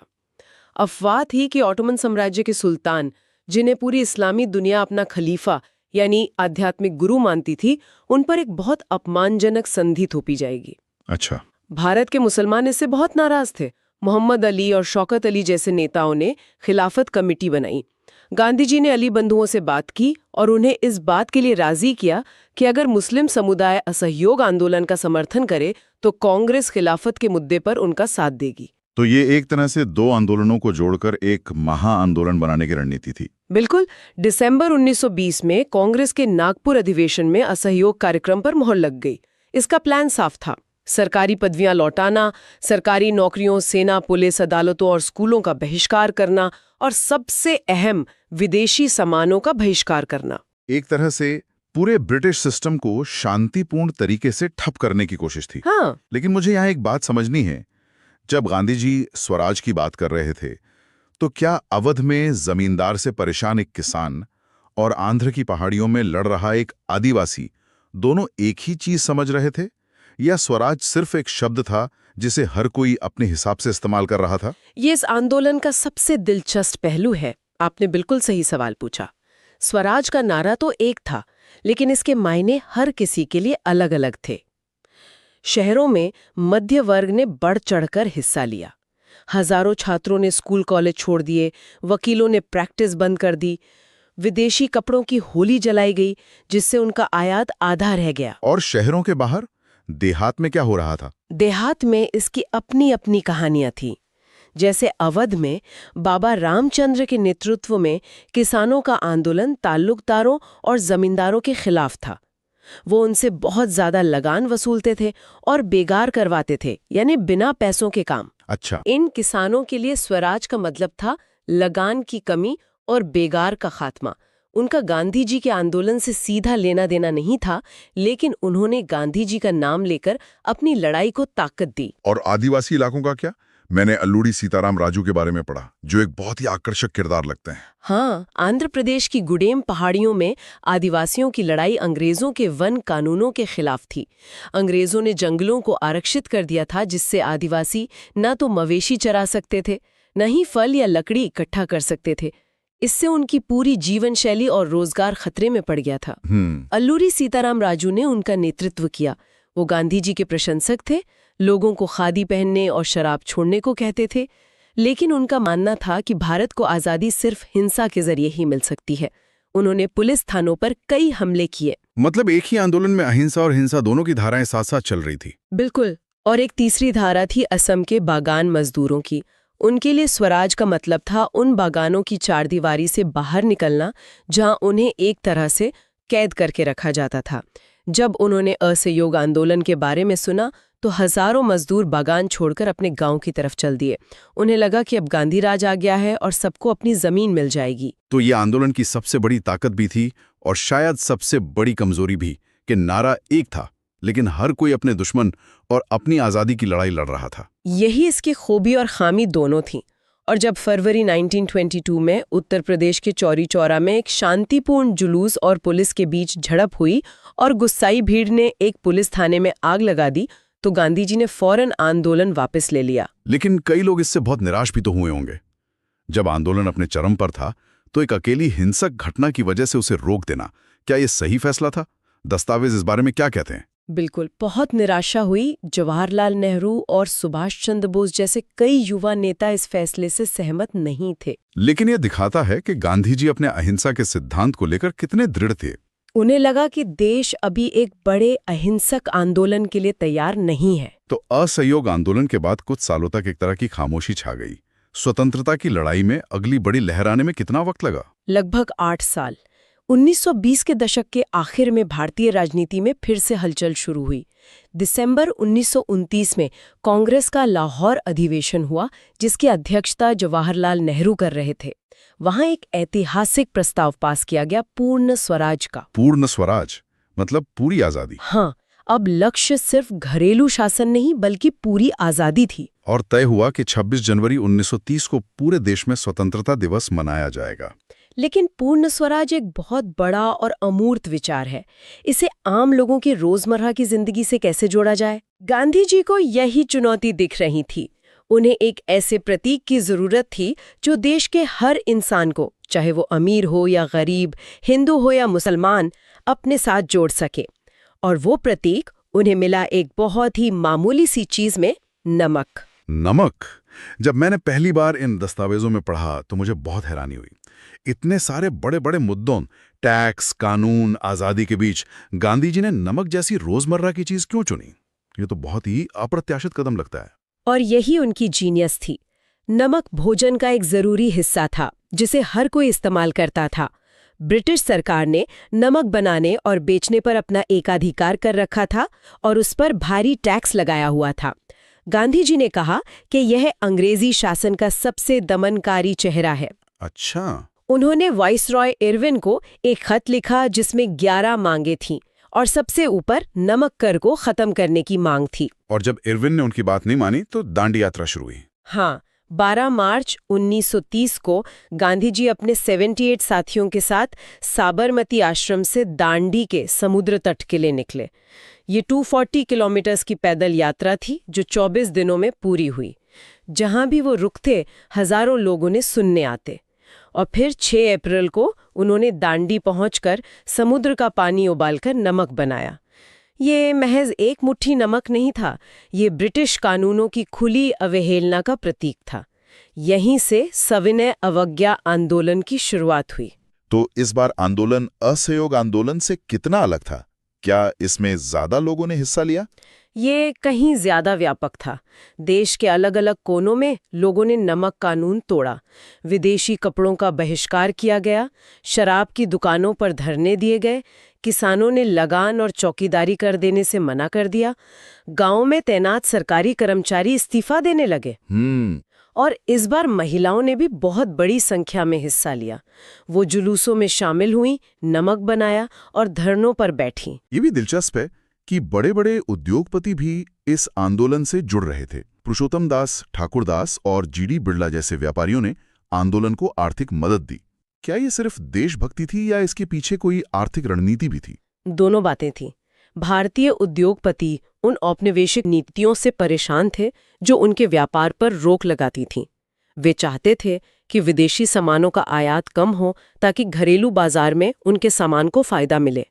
अफवाह थी कि ऑटोमन साम्राज्य के सुल्तान, जिन्हें पूरी इस्लामी दुनिया अपना खलीफा यानी आध्यात्मिक गुरु मानती थी, उन पर एक बहुत अपमानजनक संधि थोपी जाएगी। अच्छा। भारत के मुसलमान इससे बहुत नाराज थे। मोहम्मद अली और शौकत अली जैसे नेताओं ने खिलाफत कमेटी बनाई। गांधी जी ने अली बंधुओं से बात की और उन्हें इस बात के लिए राजी किया कि अगर मुस्लिम समुदाय असहयोग आंदोलन का समर्थन करे तो कांग्रेस खिलाफत के मुद्दे पर उनका साथ देगी। तो ये एक तरह से दो आंदोलनों को जोड़कर एक महाआंदोलन बनाने की रणनीति थी। बिल्कुल। दिसंबर 1920 में कांग्रेस के नागपुर अधिवेशन में असहयोग कार्यक्रम पर मोहर लग गई। इसका प्लान साफ था, सरकारी पदवियां लौटाना, सरकारी नौकरियों, सेना, पुलिस, अदालतों और स्कूलों का बहिष्कार करना और सबसे अहम विदेशी सामानों का बहिष्कार करना। एक तरह से पूरे ब्रिटिश सिस्टम को शांतिपूर्ण तरीके से ठप करने की कोशिश थी। हाँ। लेकिन मुझे यहाँ एक बात समझनी है, जब गांधी जी स्वराज की बात कर रहे थे तो क्या अवध में जमींदार से परेशान एक किसान और आंध्र की पहाड़ियों में लड़ रहा एक आदिवासी दोनों एक ही चीज समझ रहे थे, या स्वराज सिर्फ एक शब्द था जिसे हर कोई अपने हिसाब से इस्तेमाल कर रहा था? ये इस आंदोलन का सबसे दिलचस्प पहलू है। आपने बिल्कुल सही सवाल पूछा। स्वराज का नारा तो एक था, लेकिन इसके मायने हर किसी के लिए अलग अलग थे। शहरों में मध्य वर्ग ने बढ़ चढ़कर हिस्सा लिया। हजारों छात्रों ने स्कूल कॉलेज छोड़ दिए, वकीलों ने प्रैक्टिस बंद कर दी, विदेशी कपड़ों की होली जलाई गई जिससे उनका आयात आधा रह गया। और शहरों के बाहर देहात में क्या हो रहा था? देहात में इसकी अपनी अपनी कहानियां थीं। जैसे अवध में बाबा रामचंद्र के नेतृत्व में किसानों का आंदोलन ताल्लुकदारों और जमींदारों के खिलाफ था। वो उनसे बहुत ज्यादा लगान वसूलते थे और बेगार करवाते थे, यानी बिना पैसों के काम। अच्छा। इन किसानों के लिए स्वराज का मतलब था लगान की कमी और बेगार का खात्मा। उनका गांधी जी के आंदोलन से सीधा लेना देना नहीं था, लेकिन उन्होंने गांधी जी का नाम लेकर अपनी लड़ाई को ताकत दी। और आदिवासी इलाकों का क्या? मैंने अल्लूरी सीताराम राजू के बारे में पढ़ा, जो एक बहुत ही आकर्षक किरदार लगते हैं। हाँ, आंध्र प्रदेश की गुडेम पहाड़ियों में आदिवासियों की लड़ाई अंग्रेजों के वन कानूनों के खिलाफ थी। अंग्रेजों ने जंगलों को आरक्षित कर दिया था, जिससे आदिवासी न तो मवेशी चरा सकते थे, न ही फल या लकड़ी इकट्ठा कर सकते थे। इससे उनकी पूरी जीवन शैली और रोजगार खतरे में पड़ गया था। अल्लूरी सीताराम राजू ने उनका नेतृत्व किया। वो गांधी जी के प्रशंसक थे, लोगों को खादी पहनने और शराब छोड़ने को कहते थे, लेकिन उनका मानना था कि भारत को आज़ादी सिर्फ हिंसा के जरिए ही मिल सकती है। उन्होंने पुलिस थानों पर कई हमले किए। मतलब एक ही आंदोलन में अहिंसा और हिंसा दोनों की धाराएं साथ साथ चल रही थी। बिल्कुल। और एक तीसरी धारा थी असम के बागान मजदूरों की। उनके लिए स्वराज का मतलब था उन बागानों की चारदीवारी से बाहर निकलना, जहां उन्हें एक तरह से कैद करके रखा जाता था। जब उन्होंने असहयोग आंदोलन के बारे में सुना तो हजारों मजदूर बागान छोड़कर अपने गांव की तरफ चल दिए। उन्हें लगा कि अब गांधी राज आ गया है और सबको अपनी जमीन मिल जाएगी। तो ये आंदोलन की सबसे बड़ी ताकत भी थी और शायद सबसे बड़ी कमजोरी भी, कि नारा एक था लेकिन हर कोई अपने दुश्मन और अपनी आजादी की लड़ाई लड़ रहा था। यही इसकी खूबी और खामी दोनों थी। और जब फरवरी 1922 में उत्तर प्रदेश के चौरी चौरा में एक शांतिपूर्ण जुलूस और पुलिस के बीच झड़प हुई और गुस्साई भीड़ ने एक पुलिस थाने में आग लगा दी, तो गांधी जी ने फौरन आंदोलन वापस ले लिया। लेकिन कई लोग इससे बहुत निराश भी तो हुए होंगे। जब आंदोलन अपने चरम पर था तो एक अकेली हिंसक घटना की वजह से उसे रोक देना, क्या ये सही फैसला था? दस्तावेज इस बारे में क्या कहते हैं? बिल्कुल, बहुत निराशा हुई। जवाहरलाल नेहरू और सुभाष चंद्र बोस जैसे कई युवा नेता इस फैसले से सहमत नहीं थे। लेकिन यह दिखाता है कि गांधी जी अपने अहिंसा के सिद्धांत को लेकर कितने दृढ़ थे। उन्हें लगा कि देश अभी एक बड़े अहिंसक आंदोलन के लिए तैयार नहीं है। तो असहयोग आंदोलन के बाद कुछ सालों तक एक तरह की खामोशी छा गई। स्वतंत्रता की लड़ाई में अगली बड़ी लहर आने में कितना वक्त लगा? लगभग 8 साल। 1920 के दशक के आखिर में भारतीय राजनीति में फिर से हलचल शुरू हुई। दिसंबर 1929 में कांग्रेस का लाहौर अधिवेशन हुआ, जिसकी अध्यक्षता जवाहरलाल नेहरू कर रहे थे। वहां एक ऐतिहासिक प्रस्ताव पास किया गया, पूर्ण स्वराज का। पूर्ण स्वराज मतलब पूरी आजादी? हाँ, अब लक्ष्य सिर्फ घरेलू शासन नहीं बल्कि पूरी आजादी थी। और तय हुआ कि 26 जनवरी 1930 को पूरे देश में स्वतंत्रता दिवस मनाया जाएगा। लेकिन पूर्ण स्वराज एक बहुत बड़ा और अमूर्त विचार है। इसे आम लोगों की रोजमर्रा की जिंदगी से कैसे जोड़ा जाए? गांधी जी को यही चुनौती दिख रही थी। उन्हें एक ऐसे प्रतीक की जरूरत थी जो देश के हर इंसान को, चाहे वो अमीर हो या गरीब, हिंदू हो या मुसलमान, अपने साथ जोड़ सके। और वो प्रतीक उन्हें मिला एक बहुत ही मामूली सी चीज में, नमक। नमक? जब मैंने पहली बार इन दस्तावेजों में पढ़ा तो मुझे बहुत हैरानी हुई। इतने सारे बड़े बड़े मुद्दों, टैक्स, कानून, आजादी के बीच गांधी जी ने नमक जैसी रोजमर्रा की चीज क्यों चुनी? ये तो बहुत ही अप्रत्याशित कदम लगता है। और यही उनकी जीनियस थी। नमक भोजन का एक जरूरी हिस्सा था जिसे हर कोई इस्तेमाल करता था। ब्रिटिश सरकार ने नमक बनाने और बेचने पर अपना एकाधिकार कर रखा था और उस पर भारी टैक्स लगाया हुआ था। गांधी जी ने कहा कि यह अंग्रेजी शासन का सबसे दमनकारी चेहरा है। अच्छा। उन्होंने वाइसरॉय इरविन को एक खत लिखा जिसमें 11 मांगे थीं और सबसे ऊपर नमक कर को खत्म करने की मांग थी। और जब इरविन ने उनकी बात नहीं मानी तो दांडी यात्रा शुरू हुई। हाँ, 12 मार्च 1930 को गांधी जी अपने 78 साथियों के साथ साबरमती आश्रम से दांडी के समुद्र तट के लिए निकले। ये 240 किलोमीटर की पैदल यात्रा थी जो 24 दिनों में पूरी हुई। जहां भी वो रुकते, हजारों लोग उन्हें सुनने आते। और फिर 6 अप्रैल को उन्होंने दांडी पहुंचकर समुद्र का पानी उबालकर नमक बनाया। ये महज एक मुट्ठी नमक नहीं था, ये ब्रिटिश कानूनों की खुली अवहेलना का प्रतीक था। यहीं से सविनय अवज्ञा आंदोलन की शुरुआत हुई। तो इस बार आंदोलन असहयोग आंदोलन से कितना अलग था? क्या इसमें ज्यादा लोगों ने हिस्सा लिया? ये कहीं ज्यादा व्यापक था। देश के अलग अलग कोनों में लोगों ने नमक कानून तोड़ा। विदेशी कपड़ों का बहिष्कार किया गया, शराब की दुकानों पर धरने दिए गए, किसानों ने लगान और चौकीदारी कर देने से मना कर दिया, गांव में तैनात सरकारी कर्मचारी इस्तीफा देने लगे। और इस बार महिलाओं ने भी बहुत बड़ी संख्या में हिस्सा लिया। वो जुलूसों में शामिल हुई, नमक बनाया और धरनों पर बैठी। ये भी दिलचस्प है कि बड़े बड़े उद्योगपति भी इस आंदोलन से जुड़ रहे थे। पुरुषोत्तम दास ठाकुरदास और जीडी बिड़ला जैसे व्यापारियों ने आंदोलन को आर्थिक मदद दी। क्या ये सिर्फ देशभक्ति थी या इसके पीछे कोई आर्थिक रणनीति भी थी? दोनों बातें थीं। भारतीय उद्योगपति उन औपनिवेशिक नीतियों से परेशान थे जो उनके व्यापार पर रोक लगाती थीं। वे चाहते थे कि विदेशी सामानों का आयात कम हो ताकि घरेलू बाजार में उनके सामान को फायदा मिले।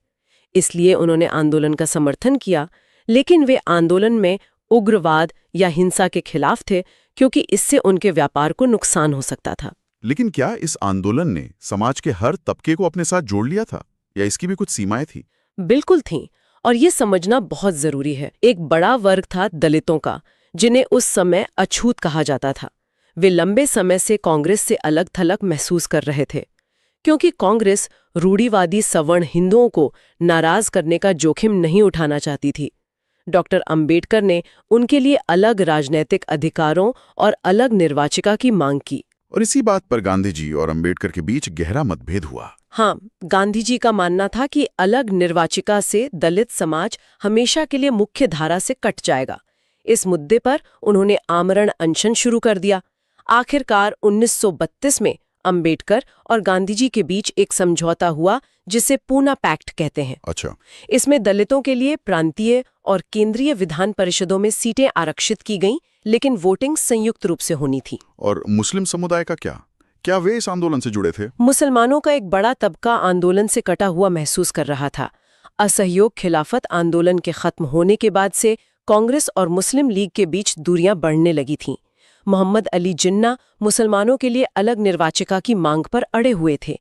इसलिए उन्होंने आंदोलन का समर्थन किया, लेकिन वे आंदोलन में उग्रवाद या हिंसा के खिलाफ थे क्योंकि इससे उनके व्यापार को नुकसान हो सकता था। लेकिन क्या इस आंदोलन ने समाज के हर तबके को अपने साथ जोड़ लिया था या इसकी भी कुछ सीमाएं थी? बिल्कुल थीं, और ये समझना बहुत जरूरी है। एक बड़ा वर्ग था दलितों का, जिन्हें उस समय अछूत कहा जाता था। वे लंबे समय से कांग्रेस से अलग थलग महसूस कर रहे थे, क्योंकि कांग्रेस रूढ़िवादी सवर्ण हिंदुओं को नाराज करने का जोखिम नहीं उठाना चाहती थी। डॉक्टर अंबेडकर ने उनके लिए अलग राजनैतिक अधिकारों और अलग निर्वाचिका की मांग की। और इसी बात पर गांधी जी और अंबेडकर के बीच गहरा मतभेद हुआ। हाँ, गांधी जी का मानना था कि अलग निर्वाचिका से दलित समाज हमेशा के लिए मुख्य धारा से कट जाएगा। इस मुद्दे पर उन्होंने आमरण अनशन शुरू कर दिया। आखिरकार 1932 में अंबेडकर और गांधी जी के बीच एक समझौता हुआ जिसे पूना पैक्ट कहते हैं। अच्छा। इसमें दलितों के लिए प्रांतीय और केंद्रीय विधान परिषदों में सीटें आरक्षित की गईं, लेकिन वोटिंग संयुक्त रूप से होनी थी। और मुस्लिम समुदाय का क्या वे इस आंदोलन से जुड़े थे? मुसलमानों का एक बड़ा तबका आंदोलन से कटा हुआ महसूस कर रहा था। असहयोग खिलाफत आंदोलन के खत्म होने के बाद से कांग्रेस और मुस्लिम लीग के बीच दूरियां बढ़ने लगी थीं। मोहम्मद अली जिन्ना मुसलमानों के लिए अलग निर्वाचिका की मांग पर अड़े हुए थे।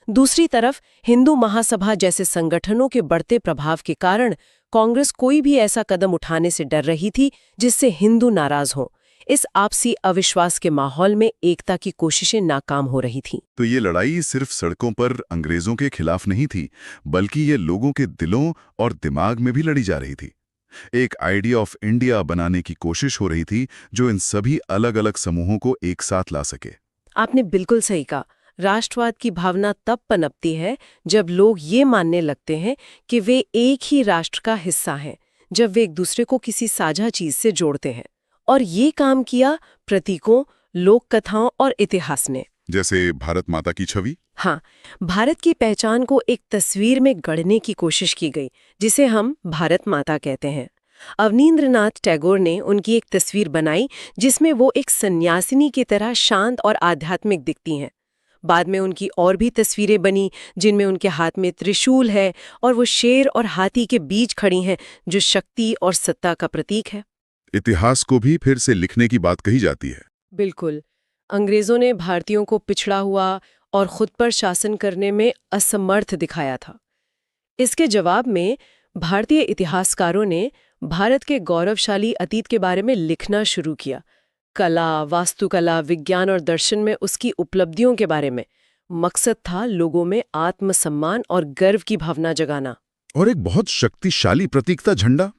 दूसरी तरफ हिंदू महासभा जैसे संगठनों के बढ़ते प्रभाव के कारण कांग्रेस कोई भी ऐसा कदम उठाने से डर रही थी जिससे हिंदू नाराज हों। इस आपसी अविश्वास के माहौल में एकता की कोशिशें नाकाम हो रही थीं। तो ये लड़ाई सिर्फ सड़कों पर अंग्रेजों के खिलाफ नहीं थी, बल्कि ये लोगों के दिलों और दिमाग में भी लड़ी जा रही थी। एक आइडिया ऑफ इंडिया बनाने की कोशिश हो रही थी जो इन सभी अलग अलग समूहों को एक साथ ला सके। आपने बिल्कुल सही कहा। राष्ट्रवाद की भावना तब पनपती है जब लोग ये मानने लगते हैं कि वे एक ही राष्ट्र का हिस्सा हैं, जब वे एक दूसरे को किसी साझा चीज से जोड़ते हैं। और ये काम किया प्रतीकों, लोक कथाओं और इतिहास ने। जैसे भारत माता की छवि। हाँ, भारत की पहचान को एक तस्वीर में गढ़ने की कोशिश की गई, जिसे हम भारत माता कहते हैं। अवनींद्रनाथ टैगोर ने उनकी एक तस्वीर बनाई जिसमें वो एक सन्यासिनी की तरह शांत और आध्यात्मिक दिखती हैं। बाद में उनकी और भी तस्वीरें बनी जिनमें उनके हाथ में त्रिशूल है और वो शेर और हाथी के बीच खड़ी हैं, जो शक्ति और सत्ता का प्रतीक है। इतिहास को भी फिर से लिखने की बात कही जाती है। बिल्कुल। अंग्रेजों ने भारतीयों को पिछड़ा हुआ और खुद पर शासन करने में असमर्थ दिखाया था। इसके जवाब में भारतीय इतिहासकारों ने भारत के गौरवशाली अतीत के बारे में लिखना शुरू किया। कला, वास्तुकला, विज्ञान और दर्शन में उसकी उपलब्धियों के बारे में। मकसद था लोगों में आत्मसम्मान और गर्व की भावना जगाना। और एक बहुत शक्तिशाली प्रतीक था झंडा।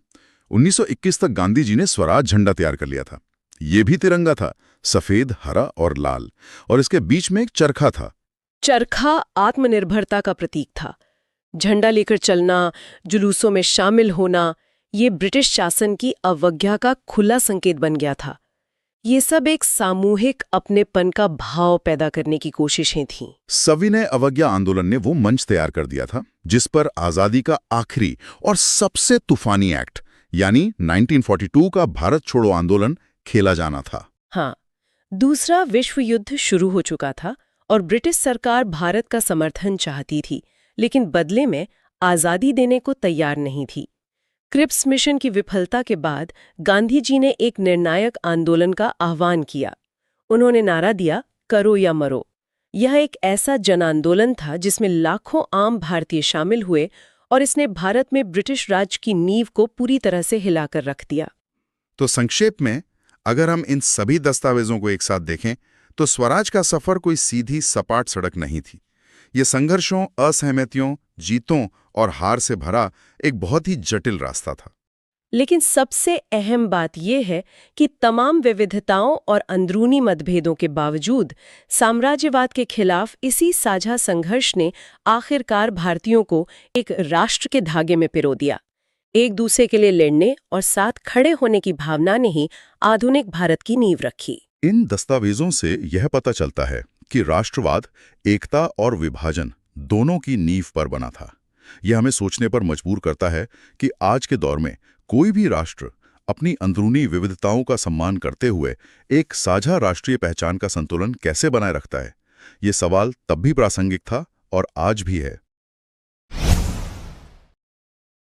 1921 तक गांधी जी ने स्वराज झंडा तैयार कर लिया था। ये भी तिरंगा था, सफेद, हरा और लाल, और इसके बीच में एक चरखा था। चरखा आत्मनिर्भरता का प्रतीक था। झंडा लेकर चलना, जुलूसों में शामिल होना, ये ब्रिटिश शासन की अवज्ञा का खुला संकेत बन गया था। ये सब एक सामूहिक अपनेपन का भाव पैदा करने की कोशिशें थीं। सविनय अवज्ञा आंदोलन ने वो मंच तैयार कर दिया था जिस पर आजादी का आखिरी और सबसे तूफानी एक्ट यानी 1942 का भारत छोड़ो आंदोलन खेला जाना था। हाँ, दूसरा विश्व युद्ध शुरू हो चुका था और ब्रिटिश सरकार भारत का समर्थन चाहती थी, लेकिन बदले में आजादी देने को तैयार नहीं थी। क्रिप्स मिशन की विफलता के बाद गांधी जी ने एक निर्णायक आंदोलन का आह्वान किया। उन्होंने नारा दिया, करो या मरो। यह एक ऐसा जन आंदोलन था जिसमें लाखों आम भारतीय शामिल हुए और इसने भारत में ब्रिटिश राज की नींव को पूरी तरह से हिलाकर रख दिया। तो संक्षेप में अगर हम इन सभी दस्तावेजों को एक साथ देखें तो स्वराज का सफर कोई सीधी सपाट सड़क नहीं थी। ये संघर्षों, असहमतियों, जीतों और हार से भरा एक बहुत ही जटिल रास्ता था। लेकिन सबसे अहम बात यह है कि तमाम विविधताओं और अंदरूनी मतभेदों के बावजूद साम्राज्यवाद के खिलाफ इसी साझा संघर्ष ने आखिरकार भारतीयों को एक राष्ट्र के धागे में पिरो दिया। एक दूसरे के लिए लड़ने और साथ खड़े होने की भावना ने ही आधुनिक भारत की नींव रखी। इन दस्तावेजों से यह पता चलता है कि राष्ट्रवाद एकता और विभाजन दोनों की नींव पर बना था। यह हमें सोचने पर मजबूर करता है कि आज के दौर में कोई भी राष्ट्र अपनी अंदरूनी विविधताओं का सम्मान करते हुए एक साझा राष्ट्रीय पहचान का संतुलन कैसे बनाए रखता है। ये सवाल तब भी प्रासंगिक था और आज भी है।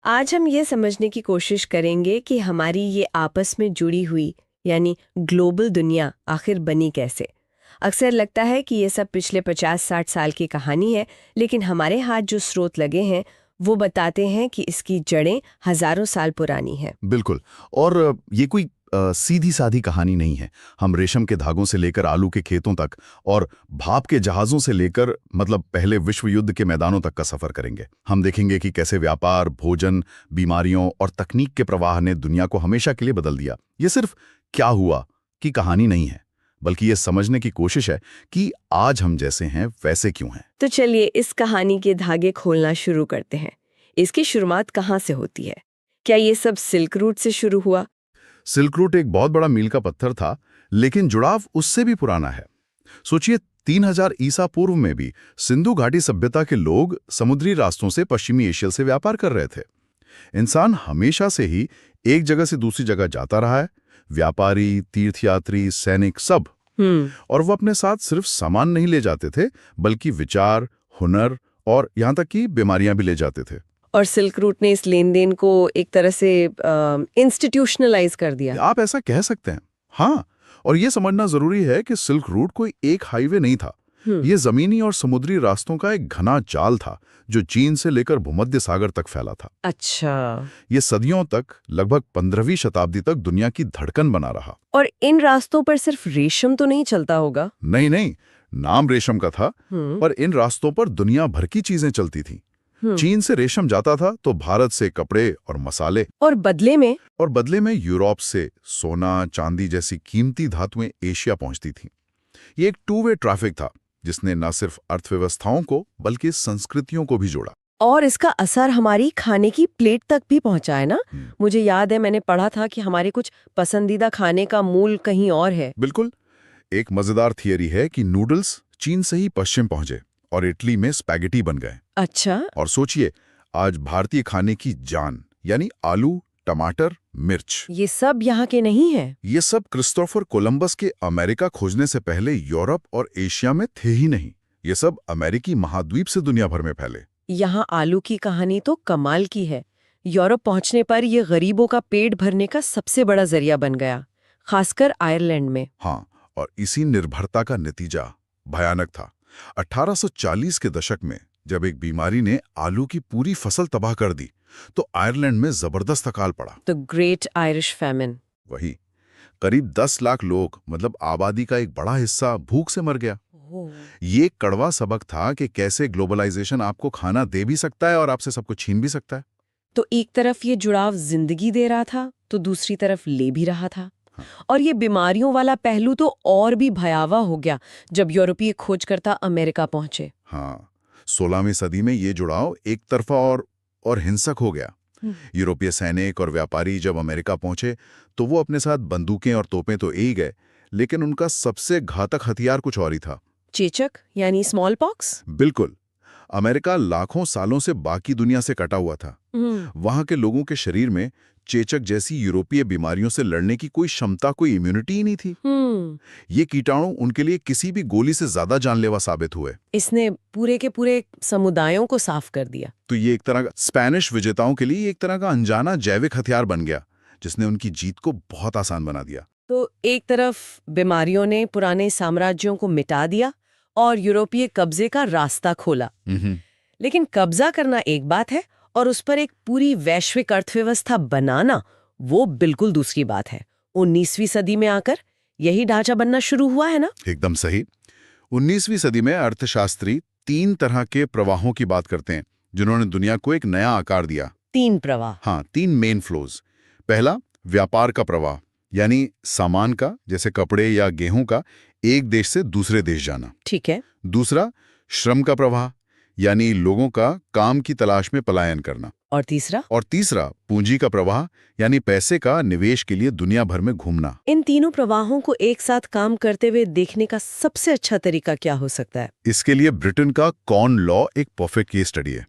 आज हम ये समझने की कोशिश करेंगे कि हमारी ये आपस में जुड़ी हुई यानी ग्लोबल दुनिया आखिर बनी कैसे। अक्सर लगता है कि ये सब पिछले 50-60 साल की कहानी है, लेकिन हमारे हाथ जो स्रोत लगे हैं वो बताते हैं कि इसकी जड़ें हजारों साल पुरानी हैं। बिल्कुल, और ये कोई सीधी साधी कहानी नहीं है। हम रेशम के धागों से लेकर आलू के खेतों तक और भाप के जहाज़ों से लेकर पहले विश्व युद्ध के मैदानों तक का सफ़र करेंगे। हम देखेंगे कि कैसे व्यापार, भोजन, बीमारियों और तकनीक के प्रवाह ने दुनिया को हमेशा के लिए बदल दिया। ये सिर्फ क्या हुआ की कहानी नहीं है, बल्कि ये समझने की कोशिश है कि आज हम जैसे हैं वैसे क्यों हैं। तो चलिए इस कहानी के धागे खोलना शुरू करते हैं। इसकी शुरुआत कहाँ से होती है? क्या ये सब सिल्क रूट से शुरू हुआ? सिल्क रूट एक बहुत बड़ा मील का पत्थर था, लेकिन जुड़ाव उससे भी पुराना है। सोचिए, 3000 ईसा पूर्व में भी सिंधु घाटी सभ्यता के लोग समुद्री रास्तों से पश्चिमी एशिया से व्यापार कर रहे थे। इंसान हमेशा से ही एक जगह से दूसरी जगह जाता रहा है, व्यापारी, तीर्थयात्री, सैनिक, सब। और वो अपने साथ सिर्फ सामान नहीं ले जाते थे, बल्कि विचार, हुनर और यहाँ तक कि बीमारियां भी ले जाते थे। और सिल्क रूट ने इस लेन देन को एक तरह से इंस्टीट्यूशनलाइज कर दिया। आप ऐसा कह सकते हैं, हाँ। और ये समझना जरूरी है कि सिल्क रूट कोई एक हाईवे नहीं था। ये जमीनी और समुद्री रास्तों का एक घना जाल था जो चीन से लेकर भूमध्य सागर तक फैला था। अच्छा। ये सदियों तक, लगभग 15वीं शताब्दी तक दुनिया की धड़कन बना रहा। और इन रास्तों पर सिर्फ रेशम तो नहीं चलता होगा? नहीं, नाम रेशम का था, पर इन रास्तों पर दुनिया भर की चीजें चलती थीं। चीन से रेशम जाता था तो भारत से कपड़े और मसाले, और बदले में यूरोप से सोना, चांदी जैसी कीमती धातुएं एशिया पहुंचती थीं। ये एक टू वे ट्रैफिक था जिसने न सिर्फ अर्थव्यवस्थाओं को बल्कि संस्कृतियों को भी जोड़ा। और इसका असर हमारी खाने की प्लेट तक भी पहुंचा है ना? मुझे याद है मैंने पढ़ा था कि हमारे कुछ पसंदीदा खाने का मूल कहीं और है। बिल्कुल। एक मजेदार थियरी है कि नूडल्स चीन से ही पश्चिम पहुंचे और इटली में स्पैगेटी बन गए। अच्छा। और सोचिए, आज भारतीय खाने की जान यानी आलू, टमाटर, मिर्च, ये सब यहाँ के नहीं है। ये सब क्रिस्टोफर कोलंबस के अमेरिका खोजने से पहले यूरोप और एशिया में थे ही नहीं। ये सब अमेरिकी महाद्वीप से दुनिया भर में फैले। यहाँ आलू की कहानी तो कमाल की है। यूरोप पहुँचने पर ये गरीबों का पेट भरने का सबसे बड़ा जरिया बन गया, खासकर आयरलैंड में। हाँ, और इसी निर्भरता का नतीजा भयानक था। 1840 के दशक में जब एक बीमारी ने आलू की पूरी फसल तबाह कर दी, तो आयरलैंड में जबरदस्त अकाल पड़ा। The great Irish famine. वही, करीब 10 लाख लोग, आबादी का एक बड़ा हिस्सा भूख से मर गया। ये कड़वा सबक था कि कैसे ग्लोबलाइजेशन आपको खाना दे भी सकता है और आपसे सब कुछ छीन भी सकता है। तो एक तरफ ये जुड़ाव जिंदगी दे रहा था, तो दूसरी तरफ ले भी रहा था। और ये बीमारियों वाला पहलू तो और भी भयावह हो गया जब यूरोपीय खोजकर्ता अमेरिका पहुंचे। हाँ, 16वीं सदी में ये जुड़ाव एक तरफा और हिंसक हो गया। यूरोपीय सैनिक और व्यापारी जब अमेरिका पहुंचे तो वो अपने साथ बंदूकें और तोपें तो ले गए, लेकिन उनका सबसे घातक हथियार कुछ और ही था। चेचक यानी स्मॉल पॉक्स। बिल्कुल। अमेरिका लाखों सालों से बाकी दुनिया से कटा हुआ था। वहां के लोगों के शरीर में चेचक जैसी यूरोपीय बीमारियों से लड़ने की कोई क्षमता, कोई इम्यूनिटी ही नहीं थी। ये कीटाणु उनके लिए किसी भी गोली से ज्यादा जानलेवा साबित हुए। इसने पूरे के पूरे समुदायों को साफ कर दिया। तो ये एक तरह का स्पेनिश विजेताओं के लिए एक तरह का अनजाना जैविक हथियार बन गया, जिसने उनकी जीत को बहुत आसान बना दिया। तो एक तरफ बीमारियों ने पुराने साम्राज्यों को मिटा दिया और यूरोपीय कब्जे का रास्ता खोला। लेकिन कब्जा करना एक बात है और उस पर एक पूरी वैश्विक अर्थव्यवस्था बनाना वो बिल्कुल दूसरी बात है। 19वीं सदी में आकर यही ढांचा बनना शुरू हुआ है ना? एकदम सही। 19वीं सदी में अर्थशास्त्री 3 तरह के प्रवाहों की बात करते हैं जिन्होंने दुनिया को एक नया आकार दिया। 3 प्रवाह? हाँ, 3 मेन फ्लोज। पहला, व्यापार का प्रवाह, यानी सामान का, जैसे कपड़े या गेहूं का, एक देश से दूसरे देश जाना। ठीक है। दूसरा, श्रम का प्रवाह, यानी लोगों का काम की तलाश में पलायन करना। और तीसरा? और तीसरा पूंजी का प्रवाह, यानी पैसे का निवेश के लिए दुनिया भर में घूमना। इन तीनों प्रवाहों को एक साथ काम करते हुए देखने का सबसे अच्छा तरीका क्या हो सकता है? इसके लिए ब्रिटेन का कॉर्न लॉ एक परफेक्ट केस स्टडी है।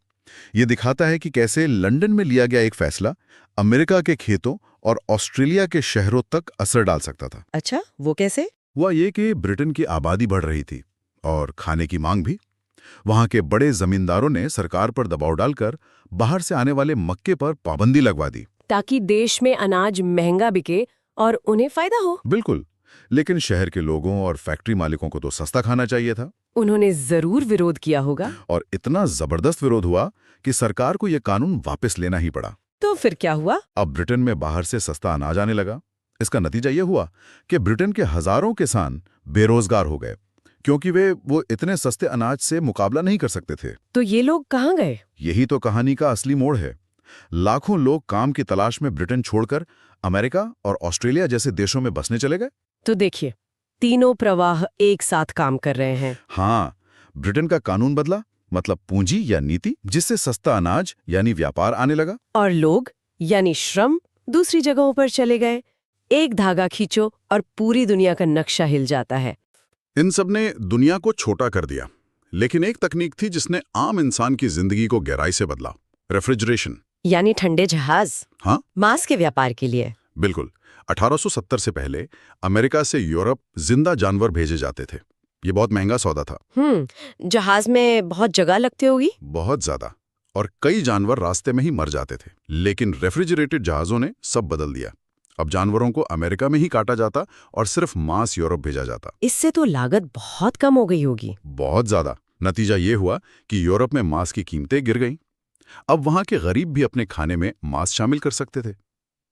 ये दिखाता है कि कैसे लंदन में लिया गया एक फैसला अमेरिका के खेतों और ऑस्ट्रेलिया के शहरों तक असर डाल सकता था। अच्छा, वो कैसे? हुआ ये कि ब्रिटेन की आबादी बढ़ रही थी और खाने की मांग भी। वहां के बड़े जमींदारों ने सरकार पर दबाव डालकर बाहर से आने वाले मक्के पर पाबंदी लगवा दी, ताकि देश में अनाज महंगा बिके और उन्हें फायदा हो। बिल्कुल। लेकिन शहर के लोगों और फैक्ट्री मालिकों को तो सस्ता खाना चाहिए था। उन्होंने जरूर विरोध किया होगा। और इतना जबरदस्त विरोध हुआ कि सरकार को यह कानून वापस लेना ही पड़ा। तो फिर क्या हुआ? अब ब्रिटेन में बाहर से सस्ता अनाज आने लगा। इसका नतीजा यह हुआ कि ब्रिटेन के हजारों किसान बेरोजगार हो गए, क्योंकि वो इतने सस्ते अनाज से मुकाबला नहीं कर सकते थे। तो ये लोग कहाँ गए? यही तो कहानी का असली मोड़ है। लाखों लोग काम की तलाश में ब्रिटेन छोड़कर अमेरिका और ऑस्ट्रेलिया जैसे देशों में बसने चले गए। तो देखिए, तीनों प्रवाह एक साथ काम कर रहे हैं। हाँ, ब्रिटेन का कानून बदला, मतलब पूंजी या नीति, जिससे सस्ता अनाज यानी व्यापार आने लगा। और लोग यानी श्रम दूसरी जगहों पर चले गए। एक धागा खींचो और पूरी दुनिया का नक्शा हिल जाता है। इन सब ने दुनिया को छोटा कर दिया, लेकिन एक तकनीक थी जिसने आम इंसान की जिंदगी को गहराई से बदला, रेफ्रिजरेशन। यानी ठंडे जहाज। हाँ, मांस के व्यापार के लिए। बिल्कुल। 1870 से पहले अमेरिका से यूरोप जिंदा जानवर भेजे जाते थे। ये बहुत महंगा सौदा था। जहाज में बहुत जगह लगती होगी। बहुत ज्यादा, और कई जानवर रास्ते में ही मर जाते थे। लेकिन रेफ्रिजरेटेड जहाजों ने सब बदल दिया। अब जानवरों को अमेरिका में ही काटा जाता और सिर्फ मांस यूरोप भेजा जाता। इससे तो लागत बहुत कम हो गई होगी। बहुत ज्यादा। नतीजा ये हुआ कि यूरोप में मांस की कीमतें गिर गईं। अब वहां के गरीब भी अपने खाने में मांस शामिल कर सकते थे।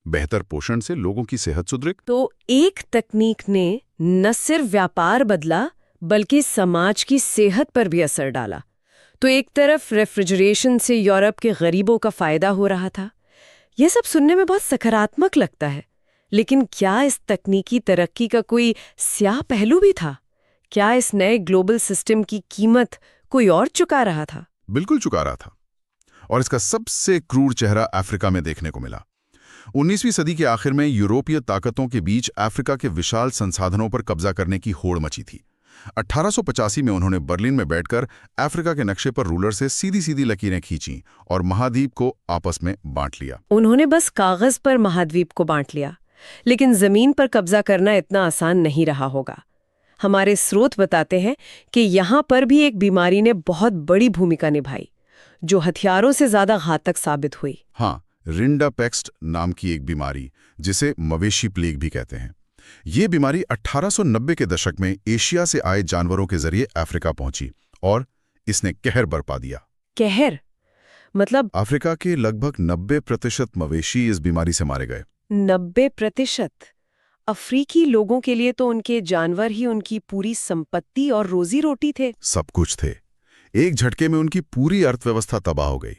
बेहतर पोषण से लोगों की सेहत सुधरी। तो एक तकनीक ने न सिर्फ व्यापार बदला, बल्कि समाज की सेहत पर भी असर डाला। तो एक तरफ रेफ्रिजरेशन से यूरोप के गरीबों का फायदा हो रहा था। यह सब सुनने में बहुत सकारात्मक लगता है, लेकिन क्या इस तकनीकी तरक्की का कोई स्याह पहलू भी था? क्या इस नए ग्लोबल सिस्टम की कीमत कोई और चुका रहा था? बिल्कुल चुका रहा था। और इसका सबसे क्रूर चेहरा अफ्रीका में देखने को मिला। 19वीं सदी के आखिर में यूरोपीय ताकतों के बीच अफ्रीका के विशाल संसाधनों पर कब्जा करने की होड़ मची थी। 1885 में उन्होंने बर्लिन में बैठकर अफ्रीका के नक्शे पर रूलर से सीधी सीधी लकीरें खींची और महाद्वीप को आपस में बांट लिया। उन्होंने बस कागज पर महाद्वीप को बांट लिया, लेकिन जमीन पर कब्जा करना इतना आसान नहीं रहा होगा। हमारे स्रोत बताते हैं कि यहाँ पर भी एक बीमारी ने बहुत बड़ी भूमिका निभाई, जो हथियारों से ज्यादा घातक साबित हुई। हाँ, रिंडापेक्स्ट नाम की एक बीमारी, जिसे मवेशी प्लेग भी कहते हैं। ये बीमारी 1890 के दशक में एशिया से आए जानवरों के जरिए अफ्रीका पहुंची और इसने कहर बरपा दिया। कहर मतलब? अफ्रीका के लगभग 90% मवेशी इस बीमारी से मारे गए। 90%? अफ्रीकी लोगों के लिए तो उनके जानवर ही उनकी पूरी संपत्ति और रोजी रोटी थे। सब कुछ थे। एक झटके में उनकी पूरी अर्थव्यवस्था तबाह हो गई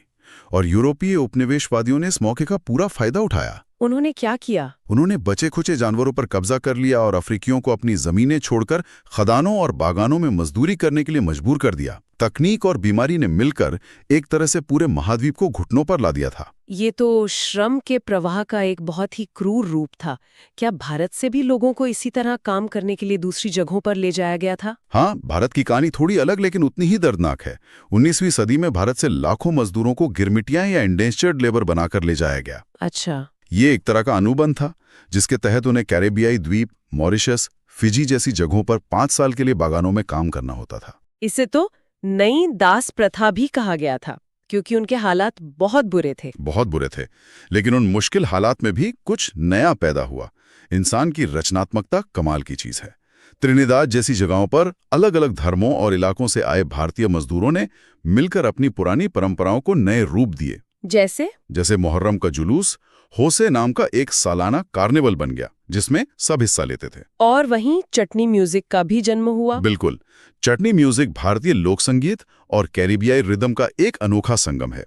और यूरोपीय उपनिवेशवादियों ने इस मौके का पूरा फायदा उठाया। उन्होंने क्या किया? उन्होंने बचे खुचे जानवरों पर कब्जा कर लिया और अफ्रीकियों को अपनी जमीनें छोड़कर खदानों और बागानों में मजदूरी करने के लिए मजबूर कर दिया। तकनीक और बीमारी ने मिलकर एक तरह से पूरे महाद्वीप को घुटनों पर ला दिया था। ये तो श्रम के प्रवाह का एक बहुत ही क्रूर रूप था। क्या भारत से भी लोगों को इसी तरह काम करने के लिए दूसरी जगहों पर ले जाया गया था? हाँ, भारत की कहानी थोड़ी अलग लेकिन उतनी ही दर्दनाक है। 19वीं सदी में भारत से लाखों मजदूरों को गिरमिटियां या इंडेंचर्ड लेबर बनाकर ले जाया गया। अच्छा। ये एक तरह का अनुबंध था जिसके तहत उन्हें कैरेबियाई द्वीप, मॉरिशस, फिजी जैसी जगहों पर 5 साल के लिए बागानों में काम करना होता था। इसे तो नई दास प्रथा भी कहा गया था, क्योंकि उनके हालात बहुत बुरे थे। बहुत बुरे थे, लेकिन उन मुश्किल हालात में भी कुछ नया पैदा हुआ। इंसान की रचनात्मकता कमाल की चीज है। त्रिनिदाद जैसी जगहों पर अलग अलग धर्मों और इलाकों से आए भारतीय मजदूरों ने मिलकर अपनी पुरानी परंपराओं को नए रूप दिए। जैसे मुहर्रम का जुलूस होसे नाम का एक सालाना कार्निवल बन गया, जिसमें सब हिस्सा लेते थे। और वहीं चटनी म्यूजिक का भी जन्म हुआ। बिल्कुल। चटनी म्यूजिक भारतीय लोक संगीत और कैरिबियाई रिदम का एक अनोखा संगम है।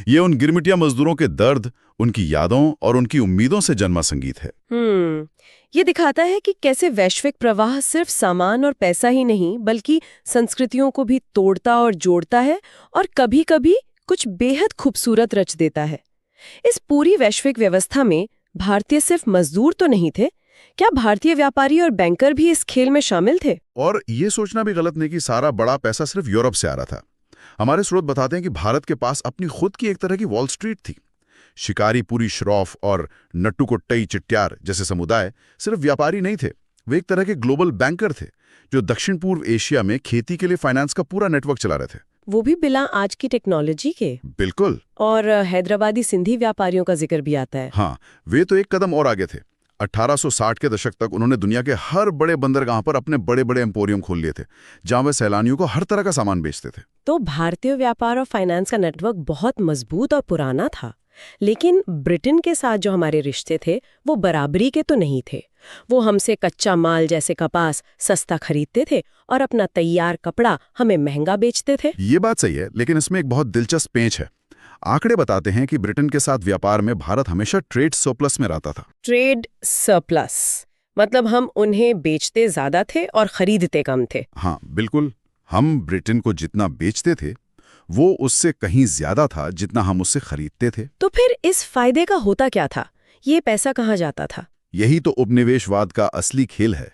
ये उन गिरमिटिया मजदूरों के दर्द, उनकी यादों और उनकी उम्मीदों से जन्मा संगीत है। ये दिखाता है कि कैसे वैश्विक प्रवाह सिर्फ सामान और पैसा ही नहीं, बल्कि संस्कृतियों को भी तोड़ता और जोड़ता है और कभी-कभी कुछ बेहद खूबसूरत रच देता है। इस पूरी वैश्विक व्यवस्था में भारतीय सिर्फ मजदूर तो नहीं थे, क्या भारतीय व्यापारी और बैंकर भी इस खेल में शामिल थे? और ये सोचना भी गलत नहीं कि सारा बड़ा पैसा सिर्फ यूरोप से आ रहा था। हमारे स्रोत बताते हैं कि भारत के पास अपनी खुद की एक तरह की वॉल स्ट्रीट थी। शिकारी पुरी श्रॉफ और नट्टुकोट्टई चिट्यार जैसे समुदाय सिर्फ व्यापारी नहीं थे, वे एक तरह के ग्लोबल बैंकर थे जो दक्षिण पूर्व एशिया में खेती के लिए फाइनेंस का पूरा नेटवर्क चला रहे थे। वो भी बिना आज की टेक्नोलॉजी के। बिल्कुल। और हैदराबादी सिंधी व्यापारियों का जिक्र भी आता है। हाँ, वे तो एक कदम और आगे थे। 1860 के दशक तक उन्होंने दुनिया के हर बड़े बंदरगाह पर अपने बड़े बड़े एम्पोरियम खोल लिए थे, जहां वे सैलानियों को हर तरह का सामान बेचते थे। तो भारतीय व्यापार और फाइनेंस का नेटवर्क बहुत मजबूत और पुराना था। लेकिन ब्रिटेन के साथ जो हमारे रिश्ते थे वो बराबरी के तो नहीं थे। वो हमसे कच्चा माल जैसे कपास सस्ता खरीदते थे और अपना तैयार कपड़ा हमें महंगा बेचते थे। ये बात सही है, लेकिन इसमें एक बहुत दिलचस्प पेंच है। आंकड़े बताते हैं कि ब्रिटेन के साथ व्यापार में भारत हमेशा ट्रेड सरप्लस में रहता था। ट्रेड सरप्लस मतलब हम उन्हें बेचते ज्यादा थे और खरीदते कम थे। हाँ बिल्कुल, हम ब्रिटेन को जितना बेचते थे वो उससे कहीं ज्यादा था जितना हम उससे खरीदते थे। तो फिर इस फायदे का होता क्या था? ये पैसा कहाँ जाता था? यही तो उपनिवेशवाद का असली खेल है।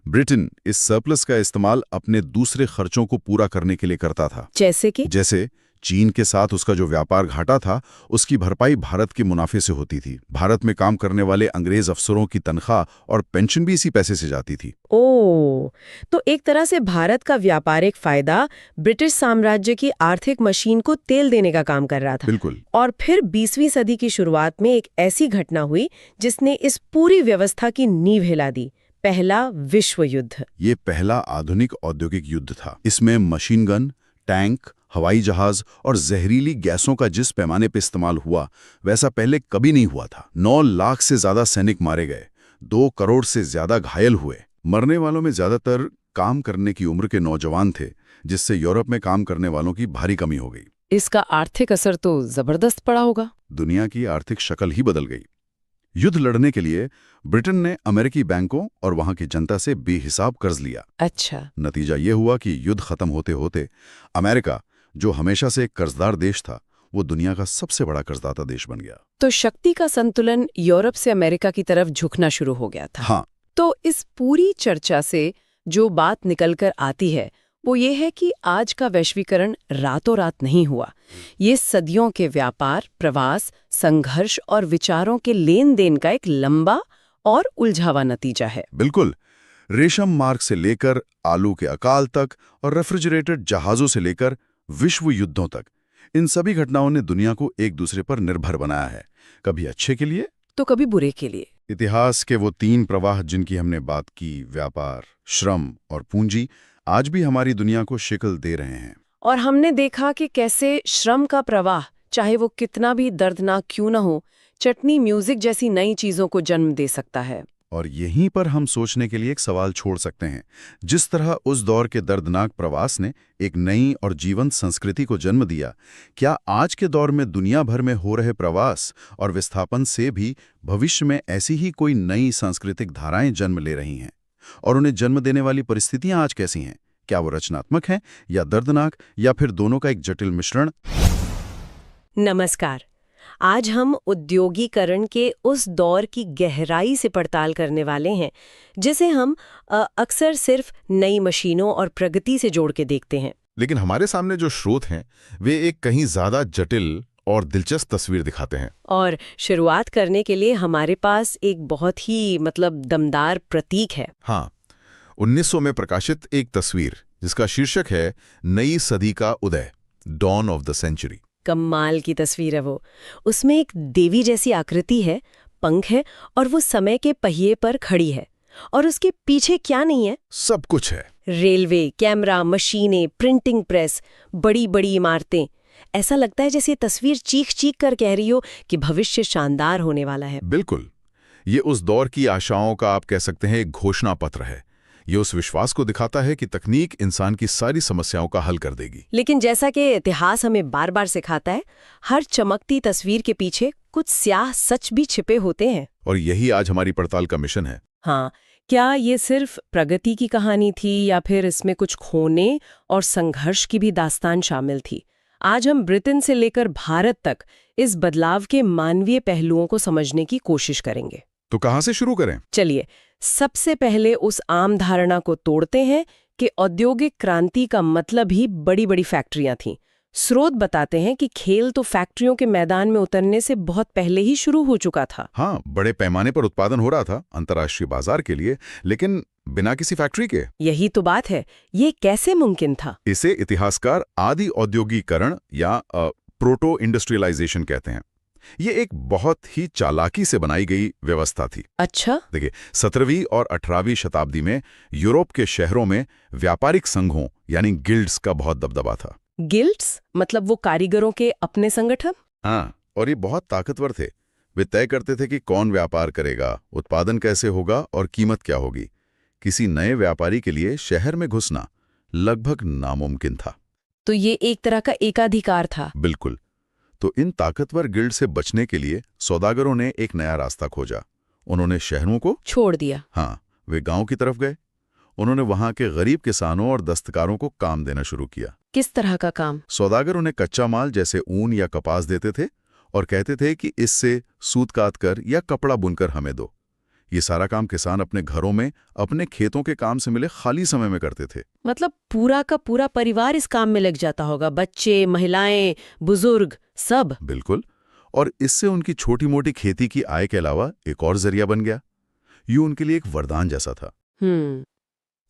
ब्रिटेन इस सरप्लस का इस्तेमाल अपने दूसरे खर्चों को पूरा करने के लिए करता था। जैसे चीन के साथ उसका जो व्यापार घाटा था उसकी भरपाई भारत के मुनाफे से होती थी। भारत में काम करने वाले अंग्रेज अफसरों की तनख्वाह और पेंशन भी इसी पैसे से जाती थी। ओह, तो एक तरह से भारत का व्यापारिक फायदा ब्रिटिश साम्राज्य की आर्थिक मशीन को तेल देने का काम कर रहा था। बिल्कुल। और फिर 20वीं सदी की शुरुआत में एक ऐसी घटना हुई जिसने इस पूरी व्यवस्था की नींव हिला दी। पहला विश्व युद्ध। ये पहला आधुनिक औद्योगिक युद्ध था। इसमें मशीन गन, टैंक, हवाई जहाज और जहरीली गैसों का जिस पैमाने पर इस्तेमाल हुआ वैसा पहले कभी नहीं हुआ था। 9 लाख से ज्यादा सैनिक मारे गए, 2 करोड़ से ज्यादा घायल हुए। मरने वालों में ज्यादातर काम करने की उम्र के नौजवान थे, जिससे यूरोप में काम करने वालों की भारी कमी हो गई। इसका आर्थिक असर तो जबरदस्त पड़ा होगा। दुनिया की आर्थिक शक्ल ही बदल गई। युद्ध लड़ने के लिए ब्रिटेन ने अमेरिकी बैंकों और वहां की जनता से बेहिसाब कर्ज लिया। अच्छा। नतीजा ये हुआ कि युद्ध खत्म होते होते अमेरिका, जो हमेशा से एक कर्जदार देश था, वो दुनिया का सबसे बड़ा कर्जदाता देश बन गया। तो शक्ति का संतुलन यूरोप से अमेरिका की तरफ झुकना शुरू हो गया था। हाँ। तो इस पूरी चर्चा से जो बात निकलकर आती है वो ये है कि आज का वैश्वीकरण रातों रात नहीं हुआ। ये सदियों के व्यापार, प्रवास, संघर्ष और विचारों के लेन देन का एक लंबा और उलझावा नतीजा है। बिल्कुल। रेशम मार्ग से लेकर आलू के अकाल तक और रेफ्रिजरेटेड जहाजों से लेकर विश्व युद्धों तक, इन सभी घटनाओं ने दुनिया को एक दूसरे पर निर्भर बनाया है, कभी अच्छे के लिए तो कभी बुरे के लिए। इतिहास के वो 3 प्रवाह जिनकी हमने बात की, व्यापार, श्रम और पूंजी, आज भी हमारी दुनिया को शिकल दे रहे हैं। और हमने देखा कि कैसे श्रम का प्रवाह, चाहे वो कितना भी दर्दनाक क्यों न हो, चटनी, म्यूजिक जैसी नई चीजों को जन्म दे सकता है। और यहीं पर हम सोचने के लिए एक सवाल छोड़ सकते हैं। जिस तरह उस दौर के दर्दनाक प्रवास ने एक नई और जीवंत संस्कृति को जन्म दिया, क्या आज के दौर में दुनिया भर में हो रहे प्रवास और विस्थापन से भी भविष्य में ऐसी ही कोई नई सांस्कृतिक धाराएं जन्म ले रही हैं? और उन्हें जन्म देने वाली परिस्थितियां आज कैसी हैं? क्या वो रचनात्मक हैं या दर्दनाक, या फिर दोनों का एक जटिल मिश्रण? नमस्कार। आज हम उद्योगीकरण के उस दौर की गहराई से पड़ताल करने वाले हैं जिसे हम अक्सर सिर्फ नई मशीनों और प्रगति से जोड़ के देखते हैं। लेकिन हमारे सामने जो स्रोत हैं वे एक कहीं ज्यादा जटिल और दिलचस्प तस्वीर दिखाते हैं। और शुरुआत करने के लिए हमारे पास एक बहुत ही दमदार प्रतीक है। हाँ, 1900 में प्रकाशित एक तस्वीर जिसका शीर्षक है नई सदी का उदय, डॉन ऑफ द सेंचुरी। कमाल की तस्वीर है वो। उसमें एक देवी जैसी आकृति है, पंख है और वो समय के पहिए पर खड़ी है। और उसके पीछे क्या नहीं है? सब कुछ है। रेलवे, कैमरा, मशीनें, प्रिंटिंग प्रेस, बड़ी बड़ी इमारतें। ऐसा लगता है जैसे ये तस्वीर चीख चीख कर कह रही हो कि भविष्य शानदार होने वाला है। बिल्कुल, ये उस दौर की आशाओं का, आप कह सकते हैं, एक घोषणा पत्र है। ये उस विश्वास को दिखाता है कि तकनीक इंसान की सारी समस्याओं का हल कर देगी। लेकिन जैसा कि इतिहास हमें बार बार सिखाता है, हर चमकती तस्वीर के पीछे कुछ स्याह सच भी छिपे होते हैं। और यही आज हमारी पड़ताल का मिशन है। हाँ, क्या ये सिर्फ प्रगति की कहानी थी या फिर इसमें कुछ खोने और संघर्ष की भी दास्तान शामिल थी? आज हम ब्रिटेन से लेकर भारत तक इस बदलाव के मानवीय पहलुओं को समझने की कोशिश करेंगे। तो कहाँ से शुरू करें? चलिए, सबसे पहले उस आम धारणा को तोड़ते हैं कि औद्योगिक क्रांति का मतलब ही बड़ी-बड़ी फैक्ट्रियां थीं। स्रोत बताते हैं कि खेल तो फैक्ट्रियों के मैदान में उतरने से बहुत पहले ही शुरू हो चुका था। हाँ, बड़े पैमाने पर उत्पादन हो रहा था अंतर्राष्ट्रीय बाजार के लिए, लेकिन बिना किसी फैक्ट्री के। यही तो बात है, ये कैसे मुमकिन था? इसे इतिहासकार आदि औद्योगिकरण या प्रोटो इंडस्ट्रियलाइजेशन कहते हैं। ये एक बहुत ही चालाकी से बनाई गई व्यवस्था थी। अच्छा। देखिए, 17वीं और 18वीं शताब्दी में यूरोप के शहरों में व्यापारिक संघों यानी गिल्ड्स का बहुत दबदबा था। गिल्ड्स मतलब वो कारीगरों के अपने संगठन? हाँ, और ये बहुत ताकतवर थे। वे तय करते थे कि कौन व्यापार करेगा, उत्पादन कैसे होगा और कीमत क्या होगी। किसी नए व्यापारी के लिए शहर में घुसना लगभग नामुमकिन था। तो ये एक तरह का एकाधिकार था। बिल्कुल। तो इन ताकतवर गिल्ड से बचने के लिए सौदागरों ने एक नया रास्ता खोजा। उन्होंने शहरों को छोड़ दिया। हाँ, वे गांव की तरफ गए। उन्होंने वहां के गरीब किसानों और दस्तकारों को काम देना शुरू किया। किस तरह का काम? सौदागर उन्हें कच्चा माल जैसे ऊन या कपास देते थे और कहते थे कि इससे सूत काट कर या कपड़ा बुनकर हमें दो। ये सारा काम किसान अपने घरों में अपने खेतों के काम से मिले खाली समय में करते थे। मतलब पूरा का पूरा परिवार इस काम में लग जाता होगा, बच्चे, महिलाएं, बुजुर्ग, सब। बिल्कुल। और इससे उनकी छोटी मोटी खेती की आय के अलावा एक और जरिया बन गया। यूं उनके लिए एक वरदान जैसा था।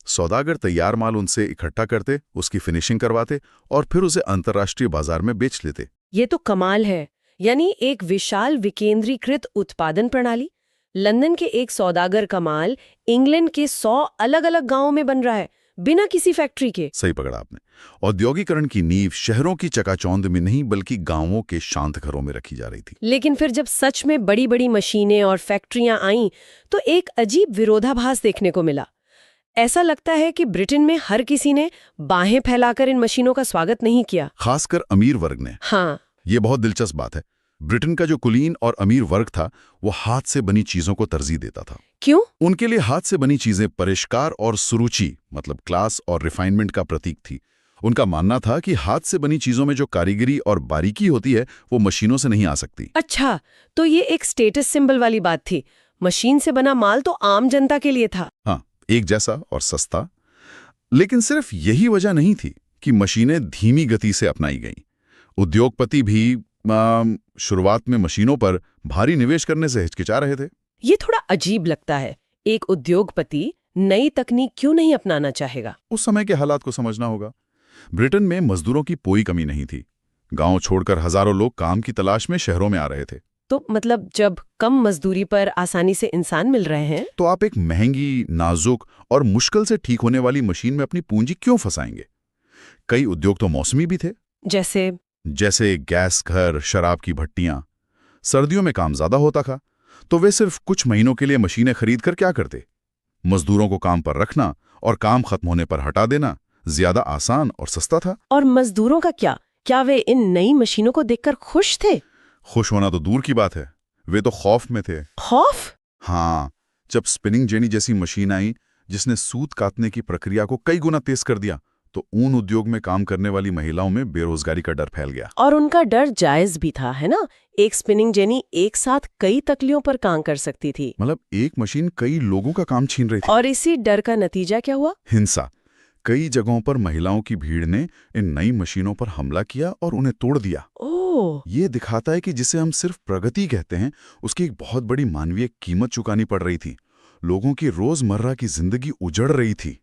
सौदागर तैयार माल उनसे इकट्ठा करते, उसकी फिनिशिंग करवाते और फिर उसे अंतर्राष्ट्रीय बाजार में बेच लेते। ये तो कमाल है। यानी एक विशाल विकेंद्रीकृत उत्पादन प्रणाली। लंदन के एक सौदागर का माल इंग्लैंड के 100 अलग-अलग गांवों में बन रहा है, बिना किसी फैक्ट्री के। सही पकड़ा आपने। औद्योगिकरण की नींव शहरों की चकाचौंध में नहीं बल्कि गांवों के शांत घरों में रखी जा रही थी। लेकिन फिर जब सच में बड़ी-बड़ी मशीनें और फैक्ट्रियां आईं, तो एक अजीब विरोधाभास देखने को मिला। ऐसा लगता है कि ब्रिटेन में हर किसी ने बाहें फैलाकर इन मशीनों का स्वागत नहीं किया, खासकर अमीर वर्ग ने। हाँ, ये बहुत दिलचस्प बात है। ब्रिटेन का जो कुलीन और अमीर वर्ग था, वो हाथ से बनी चीजों को तरजीह देता था। क्यों? उनके लिए हाथ से बनी चीजें परिष्कार और सुरुचि मतलब क्लास और रिफाइनमेंट का प्रतीक थी। उनका मानना था कि हाथ से बनी चीजों में जो कारीगरी और बारीकी होती है, वो मशीनों से नहीं आ सकती। अच्छा, तो ये एक स्टेटस सिंबल वाली बात थी। मशीन से बना माल तो आम जनता के लिए था। हाँ, एक जैसा और सस्ता। लेकिन सिर्फ यही वजह नहीं थी कि मशीनें धीमी गति से अपनाई गईं। उद्योगपति भी शुरुआत में मशीनों पर भारी निवेश करने से हिचकिचा रहे थे। ये थोड़ा अजीब लगता है। एक उद्योगपति नई तकनीक क्यों नहीं अपनाना चाहेगा? उस समय के हालात को समझना होगा। ब्रिटेन में मजदूरों की कोई कमी नहीं थी। गांव छोड़कर हजारों लोग काम की तलाश में शहरों में आ रहे थे। तो मतलब जब कम मजदूरी पर आसानी से इंसान मिल रहे हैं, तो आप एक महंगी, नाजुक और मुश्किल से ठीक होने वाली मशीन में अपनी पूंजी क्यों फंसाएंगे? कई उद्योग तो मौसमी भी थे, जैसे गैस घर, शराब की भट्टियां। सर्दियों में काम ज्यादा होता था, तो वे सिर्फ कुछ महीनों के लिए मशीनें खरीद कर क्या करते? मजदूरों को काम पर रखना और काम खत्म होने पर हटा देना ज्यादा आसान और सस्ता था। और मजदूरों का क्या वे इन नई मशीनों को देखकर खुश थे? खुश होना तो दूर की बात है, वे तो खौफ में थे। खौफ? हाँ, जब स्पिनिंग जेनी जैसी मशीन आई जिसने सूत काटने की प्रक्रिया को कई गुना तेज कर दिया, तो ऊन उद्योग में काम करने वाली महिलाओं में बेरोजगारी का डर फैल गया। और उनका डर जायज भी था, है ना? एक स्पिनिंग जेनी एक साथ कई तकलियों पर काम कर सकती थी। मतलब एक मशीन कई लोगों का काम छीन रही थी। और इसी डर का नतीजा क्या हुआ? हिंसा। कई जगहों पर महिलाओं की भीड़ ने इन नई मशीनों पर हमला किया और उन्हें तोड़ दिया। ओह! ये दिखाता है कि जिसे हम सिर्फ प्रगति कहते हैं, उसकी एक बहुत बड़ी मानवीय कीमत चुकानी पड़ रही थी। लोगों की रोजमर्रा की जिंदगी उजड़ रही थी।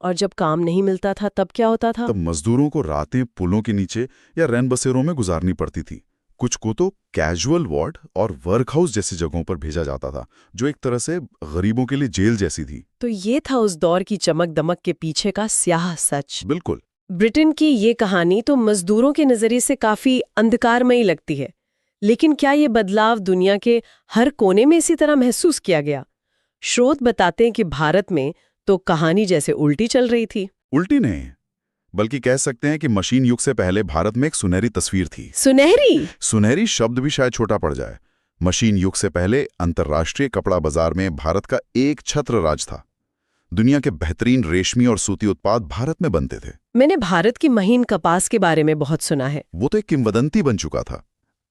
और जब काम नहीं मिलता था तब क्या होता था? तब मजदूरों को रातें पुलों के नीचे या रैन बसेरों में गुजारनी पड़ती थी। कुछ को तो कैजुअल वार्ड और वर्कहाउस जैसी जगहों पर भेजा जाता था, जो एक तरह से गरीबों के लिए जेल जैसी थी। तो ये था उस दौर की चमक दमक के पीछे का स्याह सच। बिल्कुल। ब्रिटेन की ये कहानी तो मजदूरों के नजरिए से काफी अंधकारमयी लगती है, लेकिन क्या ये बदलाव दुनिया के हर कोने में इसी तरह महसूस किया गया? स्रोत बताते हैं कि भारत में तो कहानी जैसे उल्टी चल रही थी। उल्टी नहीं, बल्कि कह सकते हैं कि मशीन युग से पहले भारत में एक सुनहरी तस्वीर थी। सुनहरी शब्द भी शायद छोटा पड़ जाए। मशीन युग से पहले अंतर्राष्ट्रीय कपड़ा बाजार में भारत का एक छत्र राज था। दुनिया के बेहतरीन रेशमी और सूती उत्पाद भारत में बनते थे। मैंने भारत की महीन कपास के बारे में बहुत सुना है। वो तो एक किंवदंती बन चुका था।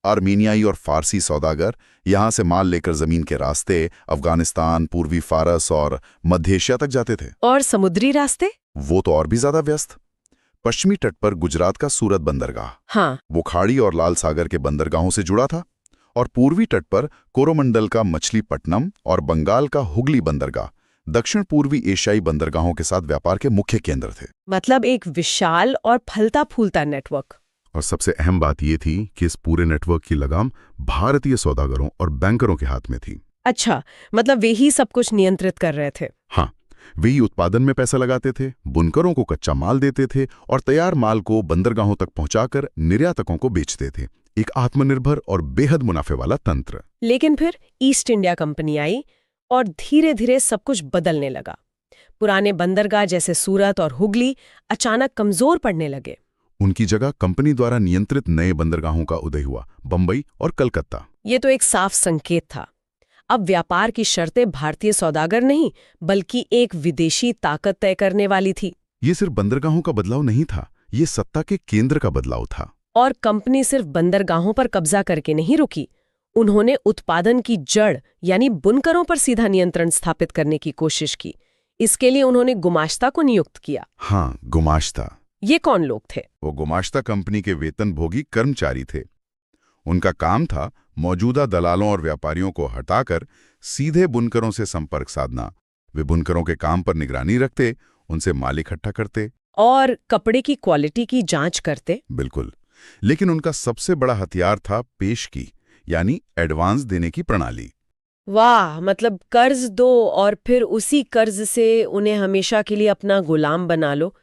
आर्मीनियाई और फारसी सौदागर यहां से माल लेकर जमीन के रास्ते अफगानिस्तान, पूर्वी फारस और मध्य एशिया तक जाते थे। और समुद्री रास्ते? वो तो और भी ज्यादा व्यस्त। पश्चिमी तट पर गुजरात का सूरत बंदरगाह, हाँ, वो खाड़ी और लाल सागर के बंदरगाहों से जुड़ा था। और पूर्वी तट पर कोरोमंडल का मछलीपट्टनम और बंगाल का हुगली बंदरगाह दक्षिण पूर्वी एशियाई बंदरगाहों के साथ व्यापार के मुख्य केंद्र थे। मतलब एक विशाल और फलता फूलता नेटवर्क। और सबसे अहम बात यह थी कि इस पूरे नेटवर्क की लगाम भारतीय सौदागरों और बैंकरों के हाथ में थी। अच्छा, मतलब वे ही सब कुछ नियंत्रित कर रहे थे। हाँ, वे ही उत्पादन में पैसा लगाते थे, बुनकरों को कच्चा माल देते थे और तैयार माल को बंदरगाहों तक पहुंचाकर निर्यातकों को बेचते थे। एक आत्मनिर्भर और बेहद मुनाफे वाला तंत्र। लेकिन फिर ईस्ट इंडिया कंपनी आई और धीरे धीरे सब कुछ बदलने लगा। पुराने बंदरगाह जैसे सूरत और हुगली अचानक कमजोर पड़ने लगे। उनकी जगह कंपनी द्वारा नियंत्रित नए बंदरगाहों का उदय हुआ, बंबई और कलकत्ता। ये तो एक साफ संकेत था। अब व्यापार की शर्तें भारतीय सौदागर नहीं बल्कि एक विदेशी ताकत तय करने वाली थी। ये सिर्फ बंदरगाहों का बदलाव नहीं था, ये सत्ता के केंद्र का बदलाव था। और कंपनी सिर्फ बंदरगाहों पर कब्जा करके नहीं रुकी, उन्होंने उत्पादन की जड़ यानी बुनकरों पर सीधा नियंत्रण स्थापित करने की कोशिश की। इसके लिए उन्होंने गुमाश्ता को नियुक्त किया। हाँ, गुमाश्ता। ये कौन लोग थे? वो गुमाश्ता कंपनी के वेतनभोगी कर्मचारी थे। उनका काम था मौजूदा दलालों और व्यापारियों को हटाकर सीधे बुनकरों से संपर्क साधना। वे बुनकरों के काम पर निगरानी रखते, उनसे माल इकट्ठा करते और कपड़े की क्वालिटी की जांच करते। बिल्कुल। लेकिन उनका सबसे बड़ा हथियार था पेशगी यानी एडवांस देने की प्रणाली। वाह, मतलब कर्ज दो और फिर उसी कर्ज से उन्हें हमेशा के लिए अपना गुलाम बना लो।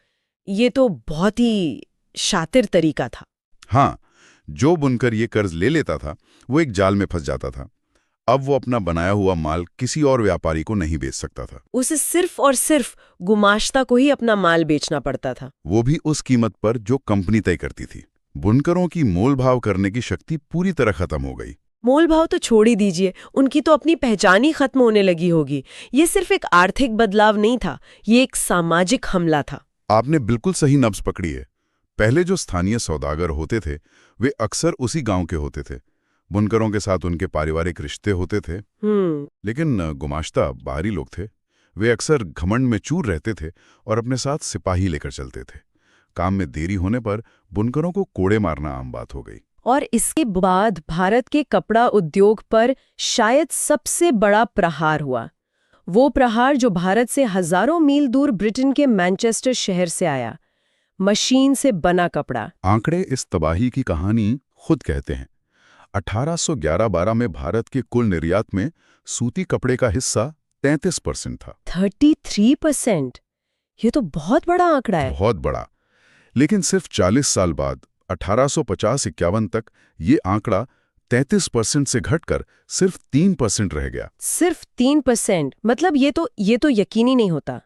ये तो बहुत ही शातिर तरीका था। हाँ, जो बुनकर ये कर्ज ले लेता था वो एक जाल में फंस जाता था। अब वो अपना बनाया हुआ माल किसी और व्यापारी को नहीं बेच सकता था। उसे सिर्फ और सिर्फ गुमाश्ता को ही अपना माल बेचना पड़ता था, वो भी उस कीमत पर जो कंपनी तय करती थी। बुनकरों की मोल भाव करने की शक्ति पूरी तरह खत्म हो गई। मोल भाव तो छोड़ ही दीजिए, उनकी तो अपनी पहचान ही खत्म होने लगी होगी। ये सिर्फ एक आर्थिक बदलाव नहीं था, ये एक सामाजिक हमला था। आपने बिल्कुल सही नब्ज पकड़ी है। पहले जो स्थानीय सौदागर होते थे वे अक्सर उसी गांव के होते थे। बुनकरों के साथ उनके पारिवारिक रिश्ते होते थे। लेकिन गुमाश्ता बाहरी लोग थे। वे अक्सर घमंड में चूर रहते थे और अपने साथ सिपाही लेकर चलते थे। काम में देरी होने पर बुनकरों को कोड़े मारना आम बात हो गई। और इसके बाद भारत के कपड़ा उद्योग पर शायद सबसे बड़ा प्रहार हुआ। वो प्रहार जो भारत से हजारों मील दूर ब्रिटेन के मैनचेस्टर शहर से आया। मशीन से बना कपड़ा। आंकड़े इस तबाही की कहानी खुद कहते हैं। 1811-12 में भारत के कुल निर्यात में सूती कपड़े का हिस्सा 33% था। 33%? ये तो बहुत बड़ा आंकड़ा है। बहुत बड़ा। लेकिन सिर्फ 40 साल बाद 1850-51 तक ये आंकड़ा 33% से घटकर सिर्फ 3% रह गया। सिर्फ 3%? मतलब ये तो यकीनी नहीं होता।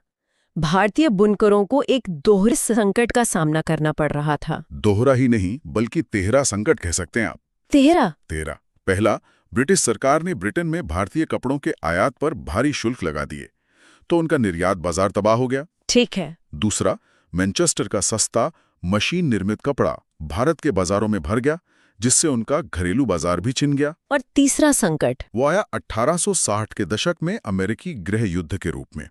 भारतीय बुनकरों को एक दोहरे संकट का सामना करना पड़ रहा था। दोहरा ही नहीं बल्कि तेहरा संकट कह सकते हैं आप। तेहरा। पहला, ब्रिटिश सरकार ने ब्रिटेन में भारतीय कपड़ों के आयात पर भारी शुल्क लगा दिए, तो उनका निर्यात बाजार तबाह हो गया। ठीक है। दूसरा, मैनचेस्टर का सस्ता मशीन निर्मित कपड़ा भारत के बाजारों में भर गया, जिससे उनका घरेलू बाजार भी छिन गया। और तीसरा संकट वो आया 1860 के दशक में अमेरिकी गृह युद्ध के रूप में।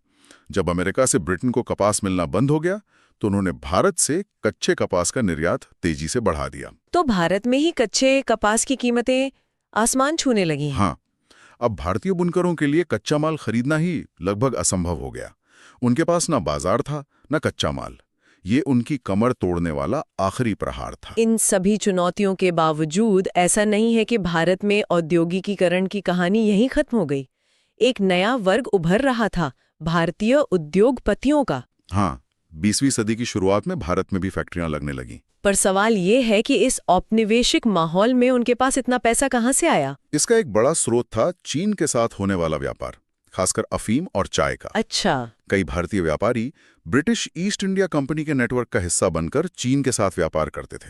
जब अमेरिका से ब्रिटेन को कपास मिलना बंद हो गया तो उन्होंने भारत से कच्चे कपास का निर्यात तेजी से बढ़ा दिया। तो भारत में ही कच्चे कपास की कीमतें आसमान छूने लगी। हाँ, अब भारतीय बुनकरों के लिए कच्चा माल खरीदना ही लगभग असंभव हो गया। उनके पास ना बाजार था ना कच्चा माल। ये उनकी कमर तोड़ने वाला आखिरी प्रहार था। इन सभी चुनौतियों के बावजूद ऐसा नहीं है कि भारत में औद्योगिकीकरण की कहानी यहीं खत्म हो गई। एक नया वर्ग उभर रहा था, भारतीय उद्योगपतियों का। हाँ, 20वीं सदी की शुरुआत में भारत में भी फैक्ट्रियां लगने लगीं। पर सवाल ये है कि इस औपनिवेशिक माहौल में उनके पास इतना पैसा कहाँ से आया? इसका एक बड़ा स्रोत था चीन के साथ होने वाला व्यापार, खासकर अफीम और चाय का। अच्छा। कई भारतीय व्यापारी ब्रिटिश ईस्ट इंडिया कंपनी के नेटवर्क का हिस्सा बनकर चीन के साथ व्यापार करते थे,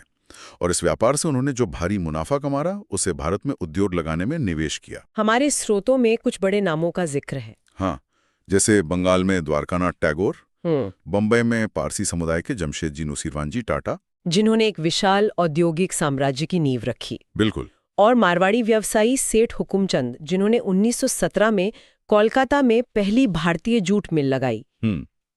और इस व्यापार से उन्होंने जो भारी मुनाफा कमाया उसे भारत में उद्योग लगाने में निवेश किया। हमारे स्रोतों में कुछ बड़े नामों का जिक्र है। हाँ, जैसे बंगाल में द्वारकानाथ टैगोर, बम्बई में पारसी समुदाय के जमशेदजी नूसीरवानजी टाटा, जिन्होंने एक विशाल औद्योगिक साम्राज्य की नींव रखी। बिल्कुल। और मारवाड़ी व्यवसायी सेठ हुकुमचंद, जिन्होंने 1917 में कोलकाता में पहली भारतीय जूट मिल लगाई।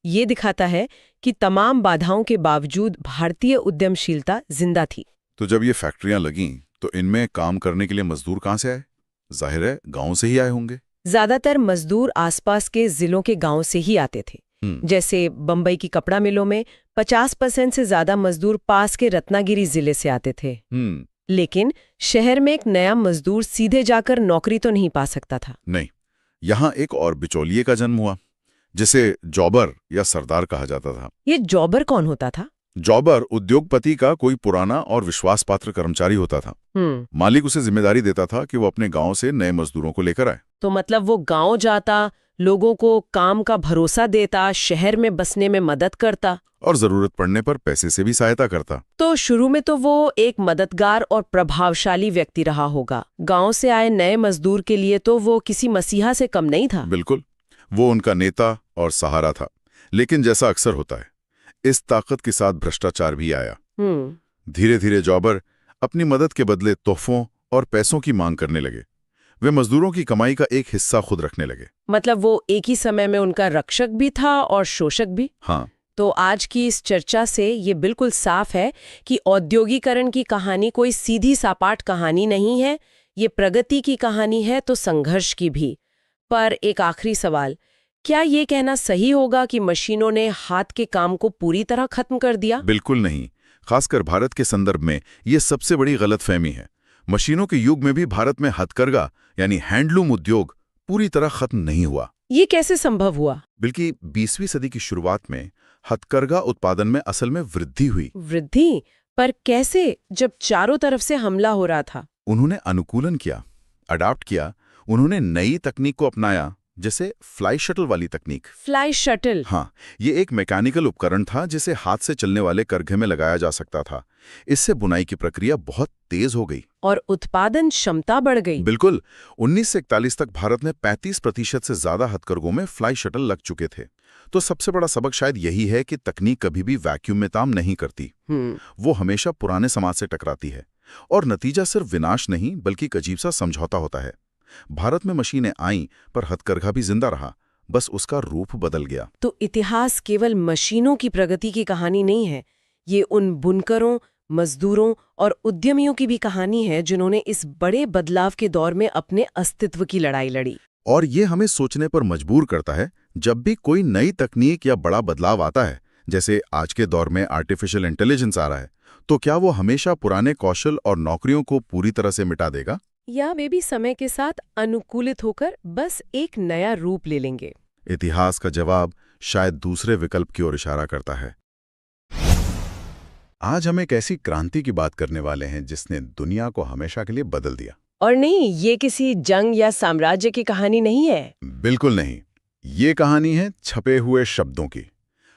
ये दिखाता है कि तमाम बाधाओं के बावजूद भारतीय उद्यमशीलता जिंदा थी। तो जब ये फैक्ट्रियां लगीं तो इनमें काम करने के लिए मजदूर कहाँ से आए? जाहिर है गांव से ही आए होंगे। ज्यादातर मजदूर आसपास के जिलों के गांव से ही आते थे। जैसे बम्बई की कपड़ा मिलों में 50% से ज्यादा मजदूर पास के रत्नागिरी जिले से आते थे। लेकिन शहर में एक नया मजदूर सीधे जाकर नौकरी तो नहीं पा सकता था। नहीं, यहाँ एक और बिचौलिए का जन्म हुआ, जिसे जॉबर या सरदार कहा जाता था। ये जॉबर कौन होता था? जॉबर उद्योगपति का कोई पुराना और विश्वास पात्र कर्मचारी होता था। मालिक उसे जिम्मेदारी देता था कि वो अपने गांव से नए मजदूरों को लेकर आए। तो मतलब वो गांव जाता, लोगों को काम का भरोसा देता, शहर में बसने में मदद करता और जरूरत पड़ने पर पैसे से भी सहायता करता। तो शुरू में तो वो एक मददगार और प्रभावशाली व्यक्ति रहा होगा। गांव से आए नए मजदूर के लिए तो वो किसी मसीहा से कम नहीं था। बिल्कुल, वो उनका नेता और सहारा था। लेकिन जैसा अक्सर होता है, इस ताकत के साथ भ्रष्टाचार भी आया। धीरे धीरे जॉबर अपनी मदद के बदले तोहफों और पैसों की मांग करने लगे। वे मजदूरों की कमाई का एक हिस्सा खुद रखने लगे। मतलब वो एक ही समय में उनका रक्षक भी था और शोषक भी। हाँ। तो आज की इस चर्चा से ये बिल्कुल साफ है कि औद्योगिकरण की कहानी कोई सीधी सपाट कहानी नहीं है। ये प्रगति की कहानी है, तो संघर्ष की भी। पर एक आखिरी सवाल, क्या ये कहना सही होगा कि मशीनों ने हाथ के काम को पूरी तरह खत्म कर दिया? बिल्कुल नहीं। खासकर भारत के संदर्भ में ये सबसे बड़ी गलतफहमी है। मशीनों के युग में भी भारत में हथकरघा यानी हैंडलूम उद्योग पूरी तरह खत्म नहीं हुआ। ये कैसे संभव हुआ? बल्कि 20वीं सदी की शुरुआत में हथकरघा उत्पादन में असल में वृद्धि हुई। वृद्धि? पर कैसे, जब चारों तरफ से हमला हो रहा था? उन्होंने अनुकूलन किया, अडॉप्ट किया। उन्होंने नई तकनीक को अपनाया, जैसे फ्लाई शटल वाली तकनीक। Fly shuttle? हाँ, ये एक मैकेनिकल उपकरण था जिसे हाथ से चलने वाले करघे में लगाया जा सकता था। इससे बुनाई की प्रक्रिया बहुत तेज हो गई और उत्पादन क्षमता बढ़ गई। बिल्कुल। 1941 तक भारत में 35% से ज्यादा हथकरघों में फ्लाई शटल लग चुके थे। तो सबसे बड़ा सबक शायद यही है कि तकनीक कभी भी वैक्यूम में काम नहीं करती। वो हमेशा पुराने समाज से टकराती है और नतीजा सिर्फ विनाश नहीं बल्कि एक अजीब सा समझौता होता है। भारत में मशीनें आईं पर हथकरघा भी जिंदा रहा, बस उसका रूप बदल गया। तो इतिहास केवल मशीनों की प्रगति की कहानी नहीं है, ये उन बुनकरों, मजदूरों और उद्यमियों की भी कहानी है जिन्होंने इस बड़े बदलाव के दौर में अपने अस्तित्व की लड़ाई लड़ी। और ये हमें सोचने पर मजबूर करता है, जब भी कोई नई तकनीक या बड़ा बदलाव आता है, जैसे आज के दौर में आर्टिफिशियल इंटेलिजेंस आ रहा है, तो क्या वो हमेशा पुराने कौशल और नौकरियों को पूरी तरह से मिटा देगा, या वे भी समय के साथ अनुकूलित होकर बस एक नया रूप ले लेंगे? इतिहास का जवाब शायद दूसरे विकल्प की ओर इशारा करता है। आज हम एक ऐसी क्रांति की बात करने वाले हैं जिसने दुनिया को हमेशा के लिए बदल दिया। और नहीं, ये किसी जंग या साम्राज्य की कहानी नहीं है। बिल्कुल नहीं। ये कहानी है छपे हुए शब्दों की।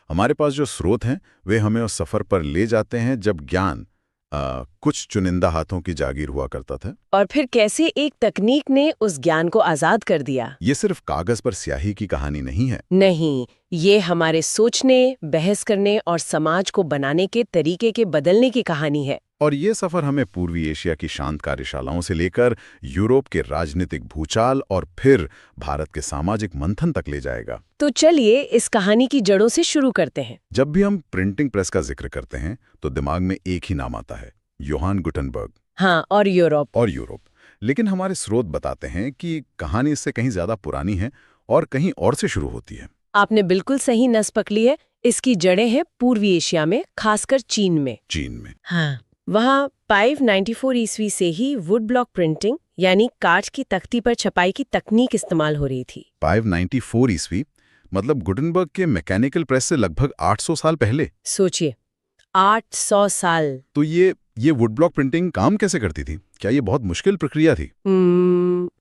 हमारे पास जो स्रोत हैं वे हमें उस सफर पर ले जाते हैं जब ज्ञान कुछ चुनिंदा हाथों की जागीर हुआ करता था। और फिर कैसे एक तकनीक ने उस ज्ञान को आजाद कर दिया। ये सिर्फ कागज पर स्याही की कहानी नहीं है। नहीं, ये हमारे सोचने, बहस करने और समाज को बनाने के तरीके के बदलने की कहानी है। और ये सफर हमें पूर्वी एशिया की शांत कार्यशालाओं से लेकर यूरोप के राजनीतिक भूचाल और फिर भारत के सामाजिक मंथन तक ले जाएगा। तो चलिए इस कहानी की जड़ों से शुरू करते हैं। जब भी हम प्रिंटिंग प्रेस का जिक्र करते हैं तो दिमाग में एक ही नाम आता है, योहान गुटेनबर्ग। हाँ, और यूरोप। लेकिन हमारे स्रोत बताते हैं कि कहानी इससे कहीं ज्यादा पुरानी है और कहीं और से शुरू होती है। आपने बिल्कुल सही नस पकड़ी है। इसकी जड़ें हैं पूर्वी एशिया में, खासकर चीन में। हाँ, वहाँ 594 ईस्वी से ही वुड ब्लॉक प्रिंटिंग यानी काठ की तख्ती पर छपाई की तकनीक इस्तेमाल हो रही थी। 594 ईस्वी मतलब गुटेनबर्ग के मैकेनिकल प्रेस से लगभग 800 साल पहले। सोचिए, 800 साल। तो ये वुड ब्लॉक प्रिंटिंग काम कैसे करती थी? क्या ये बहुत मुश्किल प्रक्रिया थी?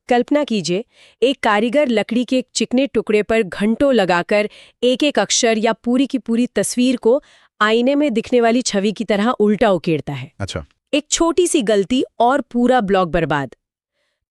कल्पना कीजिए, एक कारीगर लकड़ी के एक चिकने टुकड़े पर घंटों लगाकर एक एक अक्षर या पूरी की पूरी तस्वीर को आईने में दिखने वाली छवि की तरह उल्टा उकेरता है। अच्छा। एक छोटी सी गलती और पूरा ब्लॉक बर्बाद।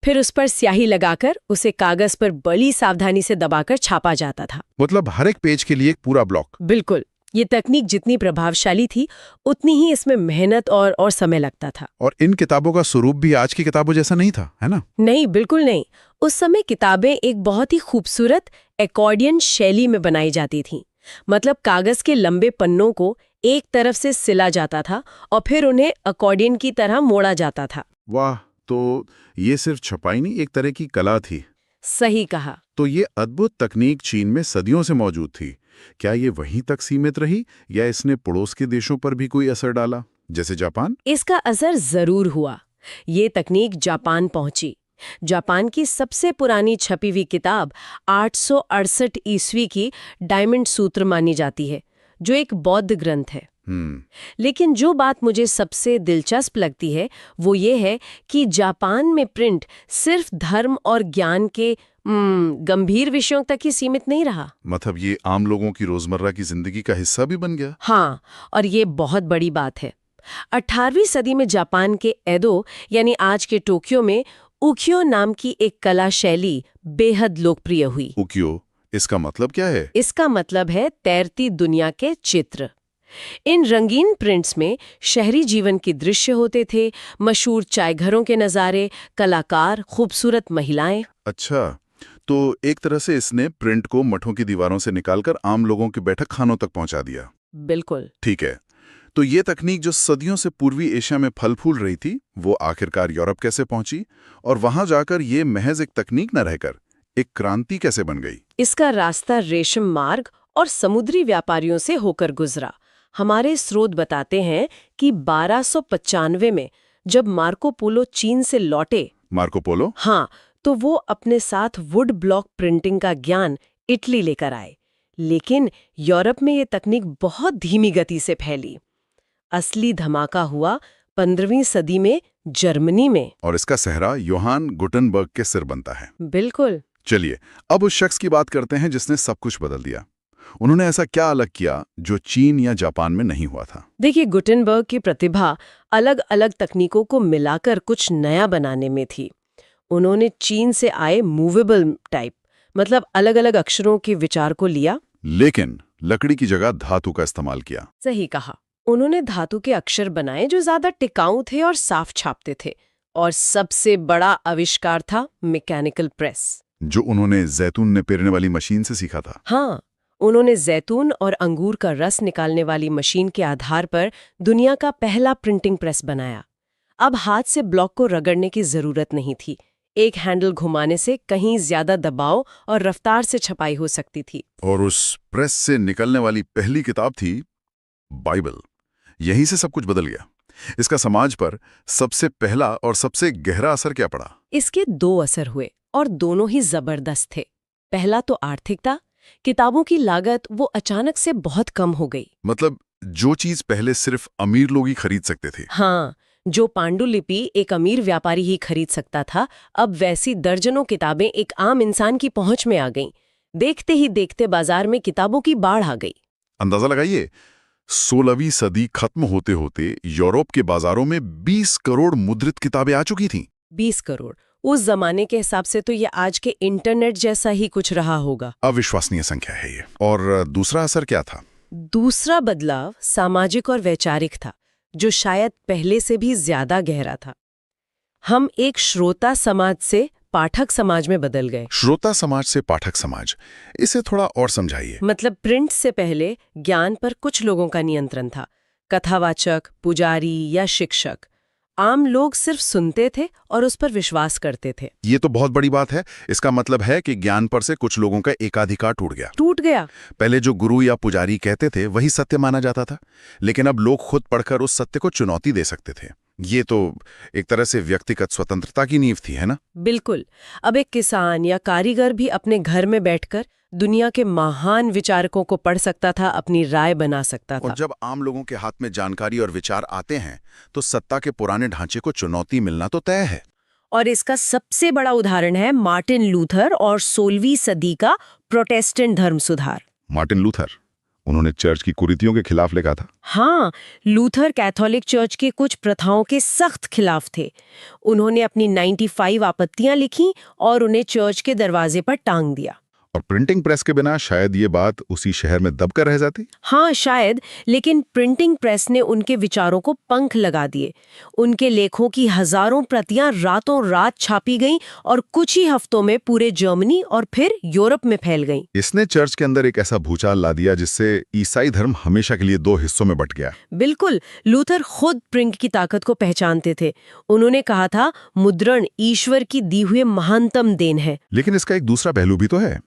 फिर उस पर स्याही लगाकर उसे कागज पर बड़ी सावधानी से दबाकर छापा जाता था। मतलब हर एक पेज के लिए एक पूरा ब्लॉक। बिल्कुल। ये तकनीक जितनी प्रभावशाली थी उतनी ही इसमें मेहनत और समय लगता था। और इन किताबों का स्वरूप भी आज की किताबों जैसा नहीं था, है ना? नहीं, बिल्कुल नहीं। उस समय किताबें एक बहुत ही खूबसूरत एकॉर्डियन शैली में बनाई जाती थीं। मतलब कागज के लंबे पन्नों को एक तरफ से सिला जाता था और फिर उन्हें अकॉर्डियन की तरह मोड़ा जाता था। वाह, तो ये सिर्फ छपाई नहीं, एक तरह की कला थी। सही कहा। तो ये अद्भुत तकनीक चीन में सदियों से मौजूद थी। क्या ये वहीं तक सीमित रही या इसने पड़ोस के देशों पर भी कोई असर डाला, जैसे जापान? इसका असर जरूर हुआ। ये तकनीक जापान पहुंची। जापान की सबसे पुरानी छपी हुई किताब 868 ईस्वी की डायमंड सूत्र मानी जाती है, जो एक बौद्ध ग्रंथ है। लेकिन जो बात मुझे सबसे दिलचस्प लगती है वो ये है कि जापान में प्रिंट सिर्फ धर्म और ज्ञान के गंभीर विषयों तक ही सीमित नहीं रहा। मतलब ये आम लोगों की रोजमर्रा की जिंदगी का हिस्सा भी बन गया। हाँ, और ये बहुत बड़ी बात है। 18वीं सदी में जापान के एदो यानी आज के टोक्यो में उकियो नाम की एक कला शैली बेहद लोकप्रिय हुई। उकियो, इसका मतलब क्या है? इसका मतलब है तैरती दुनिया के चित्र। इन रंगीन प्रिंट्स में शहरी जीवन के दृश्य होते थे, मशहूर चायघरों के नज़ारे, कलाकार, खूबसूरत महिलाएं। अच्छा, तो एक तरह से इसने प्रिंट को मठों की दीवारों से निकालकर आम लोगों के बैठक खानों तक पहुंचा दिया। बिल्कुल। ठीक है, तो ये तकनीक जो सदियों से पूर्वी एशिया में फल फूल रही थी, वो आखिरकार यूरोप कैसे पहुंची और वहां जाकर ये महज एक तकनीक न रहकर एक क्रांति कैसे बन गई? इसका रास्ता रेशम मार्ग और समुद्री व्यापारियों से होकर गुजरा। हमारे स्रोत बताते हैं कि 1295 में जब मार्को पोलो चीन से लौटे। Marco Polo? हाँ, तो वो अपने साथ वुड ब्लॉक प्रिंटिंग का ज्ञान इटली लेकर आए। लेकिन यूरोप में ये तकनीक बहुत धीमी गति से फैली। असली धमाका हुआ 15वीं सदी में जर्मनी में। और इसका सेहरा योहान गुटेनबर्ग के सिर बनता है। बिल्कुल। चलिए, अब उस शख्स की बात करते हैं जिसने सब कुछ बदल दिया। उन्होंने ऐसा क्या अलग किया जो चीन या जापान में नहीं हुआ था? देखिए, गुटेनबर्ग की प्रतिभा अलग अलग तकनीकों को मिलाकर कुछ नया बनाने में थी। उन्होंने चीन से आए मूवेबल टाइप, मतलब अलग अलग अक्षरों के विचार को लिया, लेकिन लकड़ी की जगह धातु का इस्तेमाल किया। सही कहा। उन्होंने धातु के अक्षर बनाए जो ज्यादा टिकाऊ थे और साफ छापते थे। और सबसे बड़ा आविष्कार था मैकेनिकल प्रेस, जो उन्होंने जैतून ने पेरने वाली मशीन से सीखा था। हाँ, उन्होंने जैतून और अंगूर का रस निकालने वाली मशीन के आधार पर दुनिया का पहला प्रिंटिंग प्रेस बनाया। अब हाथ से ब्लॉक को रगड़ने की जरूरत नहीं थी। एक हैंडल घुमाने से कहीं ज्यादा दबाव और रफ्तार से छपाई हो सकती थी। और उस प्रेस से निकलने वाली पहली किताब थी बाइबल। यहीं से सब कुछ बदल गया। इसका समाज पर सबसे पहला और सबसे गहरा असर क्या पड़ा? इसके 2 असर हुए और दोनों ही जबरदस्त थे। पहला तो आर्थिकता। किताबों की लागत वो अचानक से बहुत कम हो गई। मतलब जो चीज पहले सिर्फ अमीर लोग ही खरीद सकते थे। हाँ, जो पांडुलिपि एक अमीर व्यापारी ही खरीद सकता था, अब वैसी दर्जनों किताबें एक आम इंसान की पहुंच में आ गईं। देखते ही देखते बाजार में किताबों की बाढ़ आ गई। अंदाजा लगाइए, 16वीं सदी खत्म होते होते यूरोप के बाजारों में 20 करोड़ मुद्रित किताबें आ चुकी थीं। 20 करोड़। उस जमाने के हिसाब से तो ये आज के इंटरनेट जैसा ही कुछ रहा होगा। अविश्वसनीय संख्या है ये। और दूसरा असर क्या था? दूसरा बदलाव सामाजिक और वैचारिक था, जो शायद पहले से भी ज्यादा गहरा था। हम एक श्रोता समाज से पाठक समाज में बदल गए। श्रोता समाज से पाठक समाज, इसे थोड़ा और समझाइए। मतलब प्रिंट से पहले ज्ञान पर कुछ लोगों का नियंत्रण था, कथावाचक, पुजारी या शिक्षक। आम लोग सिर्फ सुनते थे और उस पर विश्वास करते थे। ये तो बहुत बड़ी बात है। इसका मतलब है कि ज्ञान पर से कुछ लोगों का एकाधिकार टूट गया। पहले जो गुरु या पुजारी कहते थे वही सत्य माना जाता था, लेकिन अब लोग खुद पढ़कर उस सत्य को चुनौती दे सकते थे। ये तो एक तरह से व्यक्तिगत स्वतंत्रता की नींव थी, है ना? बिल्कुल। अब एक किसान या कारीगर भी अपने घर में बैठकर दुनिया के महान विचारकों को पढ़ सकता था, अपनी राय बना सकता था। और जब आम लोगों के हाथ में जानकारी और विचार आते हैं तो सत्ता के पुराने ढांचे को चुनौती मिलना तो तय है। और इसका सबसे बड़ा उदाहरण है मार्टिन लूथर और 16वीं सदी का प्रोटेस्टेंट धर्म सुधार। मार्टिन लूथर, उन्होंने चर्च की कुरीतियों के खिलाफ लिखा था। हाँ, लूथर कैथोलिक चर्च के कुछ प्रथाओं के सख्त खिलाफ थे। उन्होंने अपनी 95 आपत्तियां लिखी और उन्हें चर्च के दरवाजे पर टांग दिया। और प्रिंटिंग प्रेस के बिना शायद ये बात उसी शहर में दबकर रह जाती। हाँ शायद, लेकिन प्रिंटिंग प्रेस ने उनके विचारों को पंख लगा दिए। उनके लेखों की हजारों प्रतियां रातों रात छापी गईं और कुछ ही हफ्तों में पूरे जर्मनी और फिर यूरोप में फैल गईं। इसने चर्च के अंदर एक ऐसा भूचाल ला दिया जिससे ईसाई धर्म हमेशा के लिए 2 हिस्सों में बंट गया। बिल्कुल, लूथर खुद प्रिंट की ताकत को पहचानते थे। उन्होंने कहा था, मुद्रण ईश्वर की दी हुई महानतम देन है। लेकिन इसका एक दूसरा पहलू भी तो है।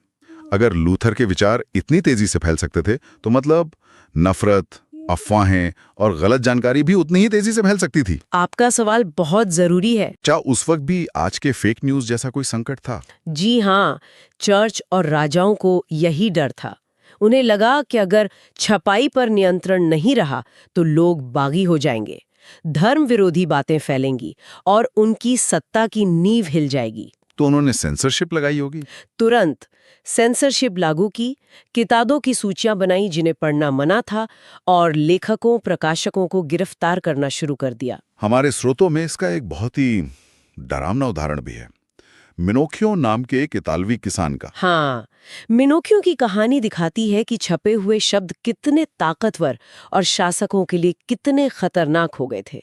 अगर लूथर के विचार इतनी तेजी से फैल सकते थे तो मतलब नफरत, अफवाहें और गलत जानकारी भी उतनी ही तेजी से फैल सकती थी। आपका सवाल बहुत जरूरी है। क्या उस वक्त भी आज के फेक न्यूज जैसा कोई संकट था? जी हाँ, चर्च और राजाओं को यही डर था। उन्हें लगा कि अगर छपाई पर नियंत्रण नहीं रहा तो लोग बागी हो जाएंगे, धर्म विरोधी बातें फैलेंगी और उनकी सत्ता की नींव हिल जाएगी। तो उन्होंने सेंसरशिप लगाई होगी। तुरंत सेंसरशिप लागू की, किताबों की सूचियां बनाई जिन्हें पढ़ना मना था, और लेखकों प्रकाशकों को गिरफ्तार करना शुरू कर दिया। हमारे स्रोतों में इसका एक बहुत ही डरावना उदाहरण भी है, मिनोखियो नाम के एक इतालवी किसान का। हाँ, मिनोखियो की कहानी दिखाती है कि छपे हुए शब्द कितने ताकतवर और शासकों के लिए कितने खतरनाक हो गए थे।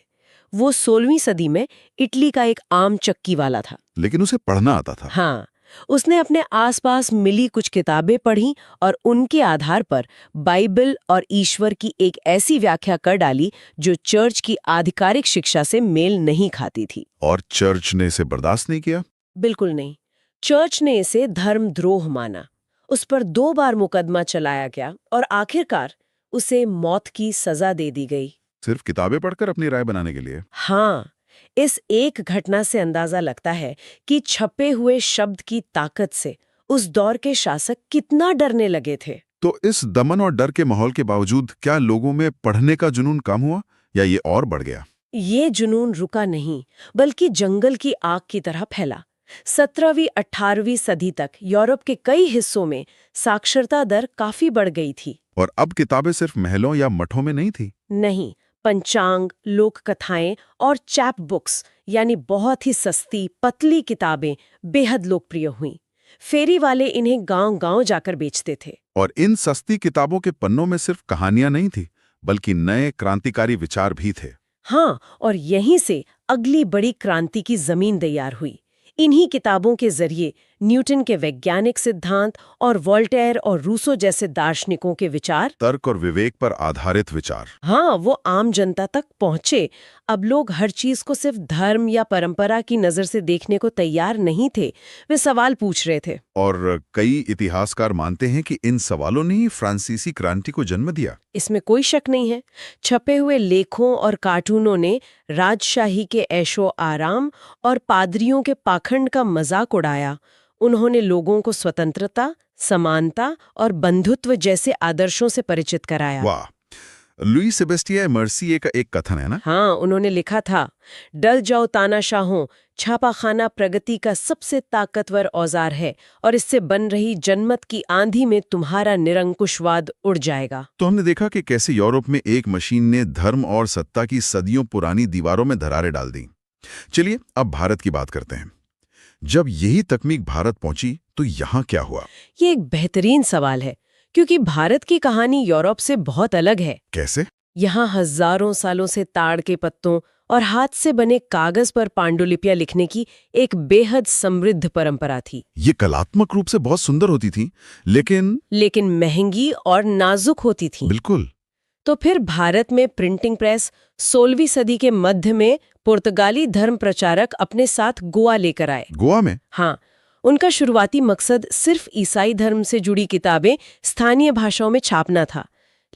वो 16वीं सदी में इटली का एक आम चक्की वाला था, लेकिन उसे पढ़ना आता था। हाँ, उसने अपने आसपास मिली कुछ किताबें पढ़ी और उनके आधार पर बाइबल और ईश्वर की एक ऐसी व्याख्या कर डाली जो चर्च की आधिकारिक शिक्षा से मेल नहीं खाती थी। और चर्च ने इसे बर्दाश्त नहीं किया? बिल्कुल नहीं। चर्च ने इसे धर्मद्रोह माना। उस पर 2 बार मुकदमा चलाया गया और आखिरकार उसे मौत की सजा दे दी गई। सिर्फ किताबें पढ़कर अपनी राय बनाने के लिए? हाँ, इस एक घटना से अंदाजा लगता है कि छपे हुए शब्द की ताकत से उस दौर के शासक कितना डरने लगे थे। तो इस दमन और डर के माहौल के बावजूद क्या लोगों में पढ़ने का जुनून कम हुआ या ये और बढ़ गया? ये जुनून रुका नहीं, बल्कि जंगल की आग की तरह फैला। 17वीं-18वीं सदी तक यूरोप के कई हिस्सों में साक्षरता दर काफी बढ़ गई थी। और अब किताबें सिर्फ महलों या मठों में नहीं थी। नहीं, पंचांग, लोक कथाएं और चैप बुक्स यानी बहुत ही सस्ती पतली किताबें बेहद लोकप्रिय हुईं। फेरी वाले इन्हें गांव-गांव जाकर बेचते थे। और इन सस्ती किताबों के पन्नों में सिर्फ कहानियां नहीं थी, बल्कि नए क्रांतिकारी विचार भी थे। हाँ, और यहीं से अगली बड़ी क्रांति की जमीन तैयार हुई। इन्हीं किताबों के जरिए न्यूटन के वैज्ञानिक सिद्धांत और वोल्टेयर और रूसो जैसे दार्शनिकों के विचार, तर्क और विवेक पर आधारित विचार, हाँ, वो आम जनता तक पहुंचे। अब लोग हर चीज को सिर्फ धर्म या परंपरा की नजर से देखने को तैयार नहीं थे, वे सवाल पूछ रहे थे। और कई इतिहासकार मानते हैं कि इन सवालों ने ही फ्रांसीसी क्रांति को जन्म दिया। इसमें कोई शक नहीं है। छपे हुए लेखों और कार्टूनों ने राजशाही के ऐशो आराम और पादरियों के पाखंड का मजाक उड़ाया। उन्होंने लोगों को स्वतंत्रता, समानता और बंधुत्व जैसे आदर्शों से परिचित कराया। वाह, लुई सेबेस्टियन मर्सिये का एक कथन है ना? हाँ, उन्होंने लिखा था, डल जाओ तानाशाहों, छापाखाना प्रगति का सबसे ताकतवर औजार है और इससे बन रही जनमत की आंधी में तुम्हारा निरंकुशवाद उड़ जाएगा। तो हमने देखा कि कैसे यूरोप में एक मशीन ने धर्म और सत्ता की सदियों पुरानी दीवारों में दरारें डाल दी। चलिए अब भारत की बात करते हैं। जब यही तकनीक भारत पहुंची तो यहाँ क्या हुआ? ये एक बेहतरीन सवाल है, क्योंकि भारत की कहानी यूरोप से बहुत अलग है। कैसे? यहाँ हजारों सालों से ताड़ के पत्तों और हाथ से बने कागज पर पांडुलिपियां लिखने की एक बेहद समृद्ध परंपरा थी। ये कलात्मक रूप से बहुत सुंदर होती थी, लेकिन महंगी और नाजुक होती थी। बिल्कुल। तो फिर भारत में प्रिंटिंग प्रेस 16वीं सदी के मध्य में पुर्तगाली धर्म प्रचारक अपने साथ गोवा लेकर आए। गोवा में? हाँ, उनका शुरुआती मकसद सिर्फ ईसाई धर्म से जुड़ी किताबें स्थानीय भाषाओं में छापना था,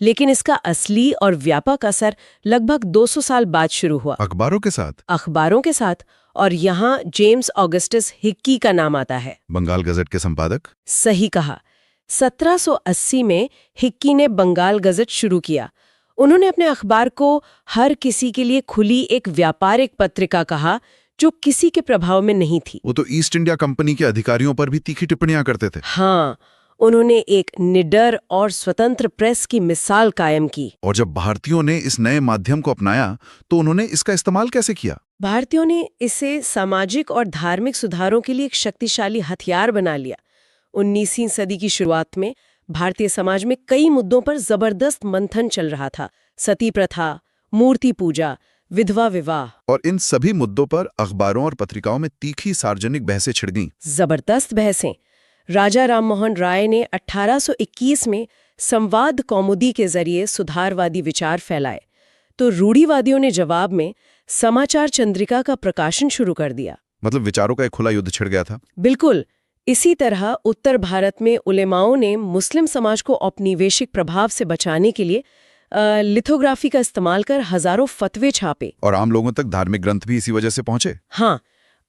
लेकिन इसका असली और व्यापक असर लगभग 200 साल बाद शुरू हुआ। अखबारों के साथ? अखबारों के साथ, और यहाँ जेम्स ऑगस्टस हिक्की का नाम आता है। बंगाल गजट के संपादक? सही कहा। 1780 में हिक्की ने बंगाल गजट शुरू किया। उन्होंने अपने अखबार को हर किसी के लिए खुली एक व्यापारिक पत्रिका कहा, जो किसी के प्रभाव में नहीं थी। वो तो ईस्ट इंडिया कंपनी के अधिकारियों पर भी तीखी टिप्पणियां करते थे। हाँ, उन्होंने एक निडर और स्वतंत्र प्रेस की मिसाल कायम की। और जब भारतीयों ने इस नए माध्यम को अपनाया तो उन्होंने इसका इस्तेमाल कैसे किया? भारतीयों ने इसे सामाजिक और धार्मिक सुधारों के लिए एक शक्तिशाली हथियार बना लिया। 19वीं सदी की शुरुआत में भारतीय समाज में कई मुद्दों पर जबरदस्त मंथन चल रहा था। सती प्रथा, मूर्ति पूजा, विधवा विवाह। और इन सभी मुद्दों पर अखबारों और पत्रिकाओं में तीखी सार्वजनिक बहसें छिड़ गईं। जबरदस्त बहसें। राजा राममोहन राय ने 1821 में संवाद कौमुदी के जरिए सुधारवादी विचार फैलाए, तो रूढ़िवादियों ने जवाब में समाचार चंद्रिका का प्रकाशन शुरू कर दिया। मतलब विचारों का एक खुला युद्ध छिड़ गया था। बिल्कुल। इसी तरह उत्तर भारत में उलेमाओं ने मुस्लिम समाज को औपनिवेशिक प्रभाव से बचाने के लिए लिथोग्राफी का इस्तेमाल कर हजारों फतवे छापे। और आम लोगों तक धार्मिक ग्रंथ भी इसी वजह से पहुंचे। हाँ,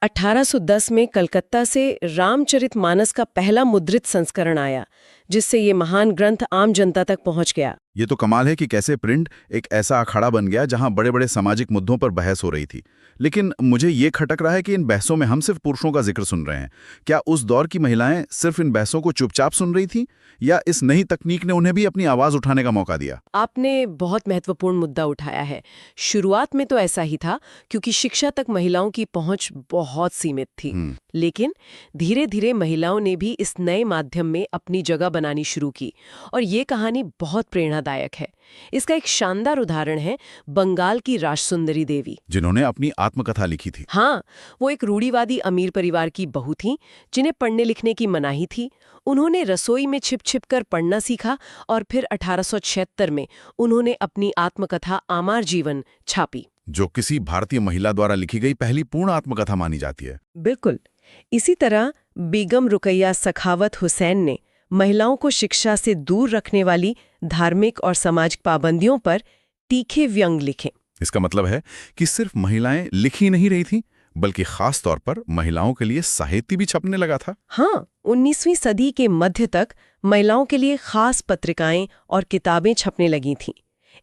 1810 में कलकत्ता से रामचरितमानस का पहला मुद्रित संस्करण आया, जिससे ये महान ग्रंथ आम जनता तक पहुंच गया। ये तो कमाल है कि कैसे प्रिंट एक ऐसा अखाड़ा बन गया जहां बड़े बड़े सामाजिक मुद्दों पर बहस हो रही थी। लेकिन मुझे ये खटक रहा है कि इन बहसों में हम सिर्फ पुरुषों का जिक्र सुन रहे हैं। क्या उस दौर की महिलाएं सिर्फ इन बहसों को चुपचाप सुन रही थीं, या इस नई तकनीक ने उन्हें भी अपनी आवाज उठाने का मौका दिया? आपने बहुत महत्वपूर्ण मुद्दा उठाया है। शुरुआत में तो ऐसा ही था, क्योंकि शिक्षा तक महिलाओं की पहुंच बहुत सीमित थी। लेकिन धीरे धीरे महिलाओं ने भी इस नए माध्यम में अपनी जगह बनानी शुरू की, और ये कहानी बहुत प्रेरणादायक है। इसका एक शानदार उदाहरण है बंगाल की राजसुंदरी देवी, जिन्होंने अपनी आत्मकथा लिखी थी। हाँ, वो एक रूढ़िवादी अमीर परिवार की बहू थी जिन्हें पढ़ने लिखने की मनाही थी। उन्होंने रसोई में छिप छिप कर पढ़ना सीखा, और फिर 1876 में उन्होंने अपनी आत्मकथा आमार जीवन छापी, जो किसी भारतीय महिला द्वारा लिखी गई पहली पूर्ण आत्मकथा मानी जाती है। बिल्कुल। इसी तरह बेगम रुकैया सखावत हुसैन ने महिलाओं को शिक्षा से दूर रखने वाली धार्मिक और सामाजिक पाबंदियों पर तीखे व्यंग लिखे। इसका मतलब है कि सिर्फ महिलाएं लिख ही नहीं रही थीं, बल्कि खास तौर पर महिलाओं के लिए साहित्य भी छपने लगा था। हाँ, 19वीं सदी के मध्य तक महिलाओं के लिए खास पत्रिकाएं और किताबें छपने लगी थीं।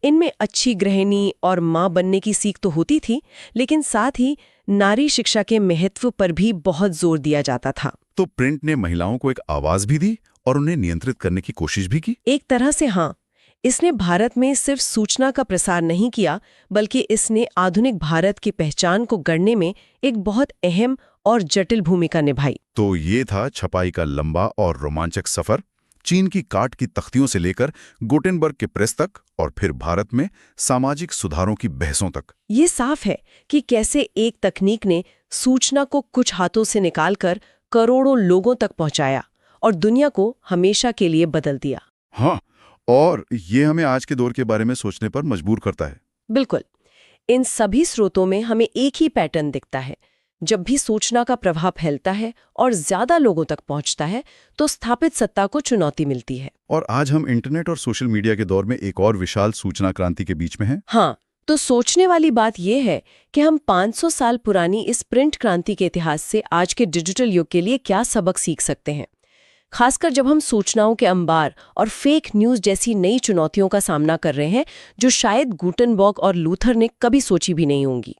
इनमें अच्छी गृहिणी और मां बनने की सीख तो होती थी, लेकिन साथ ही नारी शिक्षा के महत्व पर भी बहुत जोर दिया जाता था। तो प्रिंट ने महिलाओं को एक आवाज भी दी और उन्हें नियंत्रित करने की कोशिश भी की। एक तरह से हाँ, इसने भारत में सिर्फ सूचना का प्रसार नहीं किया, बल्कि इसने आधुनिक भारत की पहचान को गढ़ने में एक बहुत अहम और जटिल भूमिका निभाई। तो ये था छपाई का लंबा और रोमांचक सफर, चीन की काठ की तख्तियों से लेकर गुटेनबर्ग के प्रेस तक, और फिर भारत में सामाजिक सुधारों की बहसों तक। ये साफ है कि कैसे एक तकनीक ने सूचना को कुछ हाथों से निकालकर करोड़ों लोगों तक पहुंचाया और दुनिया को हमेशा के लिए बदल दिया। हाँ, और ये हमें आज के दौर के बारे में सोचने पर मजबूर करता है। बिल्कुल। इन सभी स्रोतों में हमें एक ही पैटर्न दिखता है। जब भी सूचना का प्रभाव फैलता है और ज्यादा लोगों तक पहुंचता है, तो स्थापित सत्ता को चुनौती मिलती है। और आज हम इंटरनेट और सोशल मीडिया के दौर में एक और विशाल सूचना क्रांति के बीच में हैं। हाँ, तो सोचने वाली बात यह है कि हम 500 साल पुरानी इस प्रिंट क्रांति के इतिहास से आज के डिजिटल युग के लिए क्या सबक सीख सकते हैं, खासकर जब हम सूचनाओं के अंबार और फेक न्यूज़ जैसी नई चुनौतियों का सामना कर रहे हैं, जो शायद गुटेनबर्ग और लूथर ने कभी सोची भी नहीं होंगी।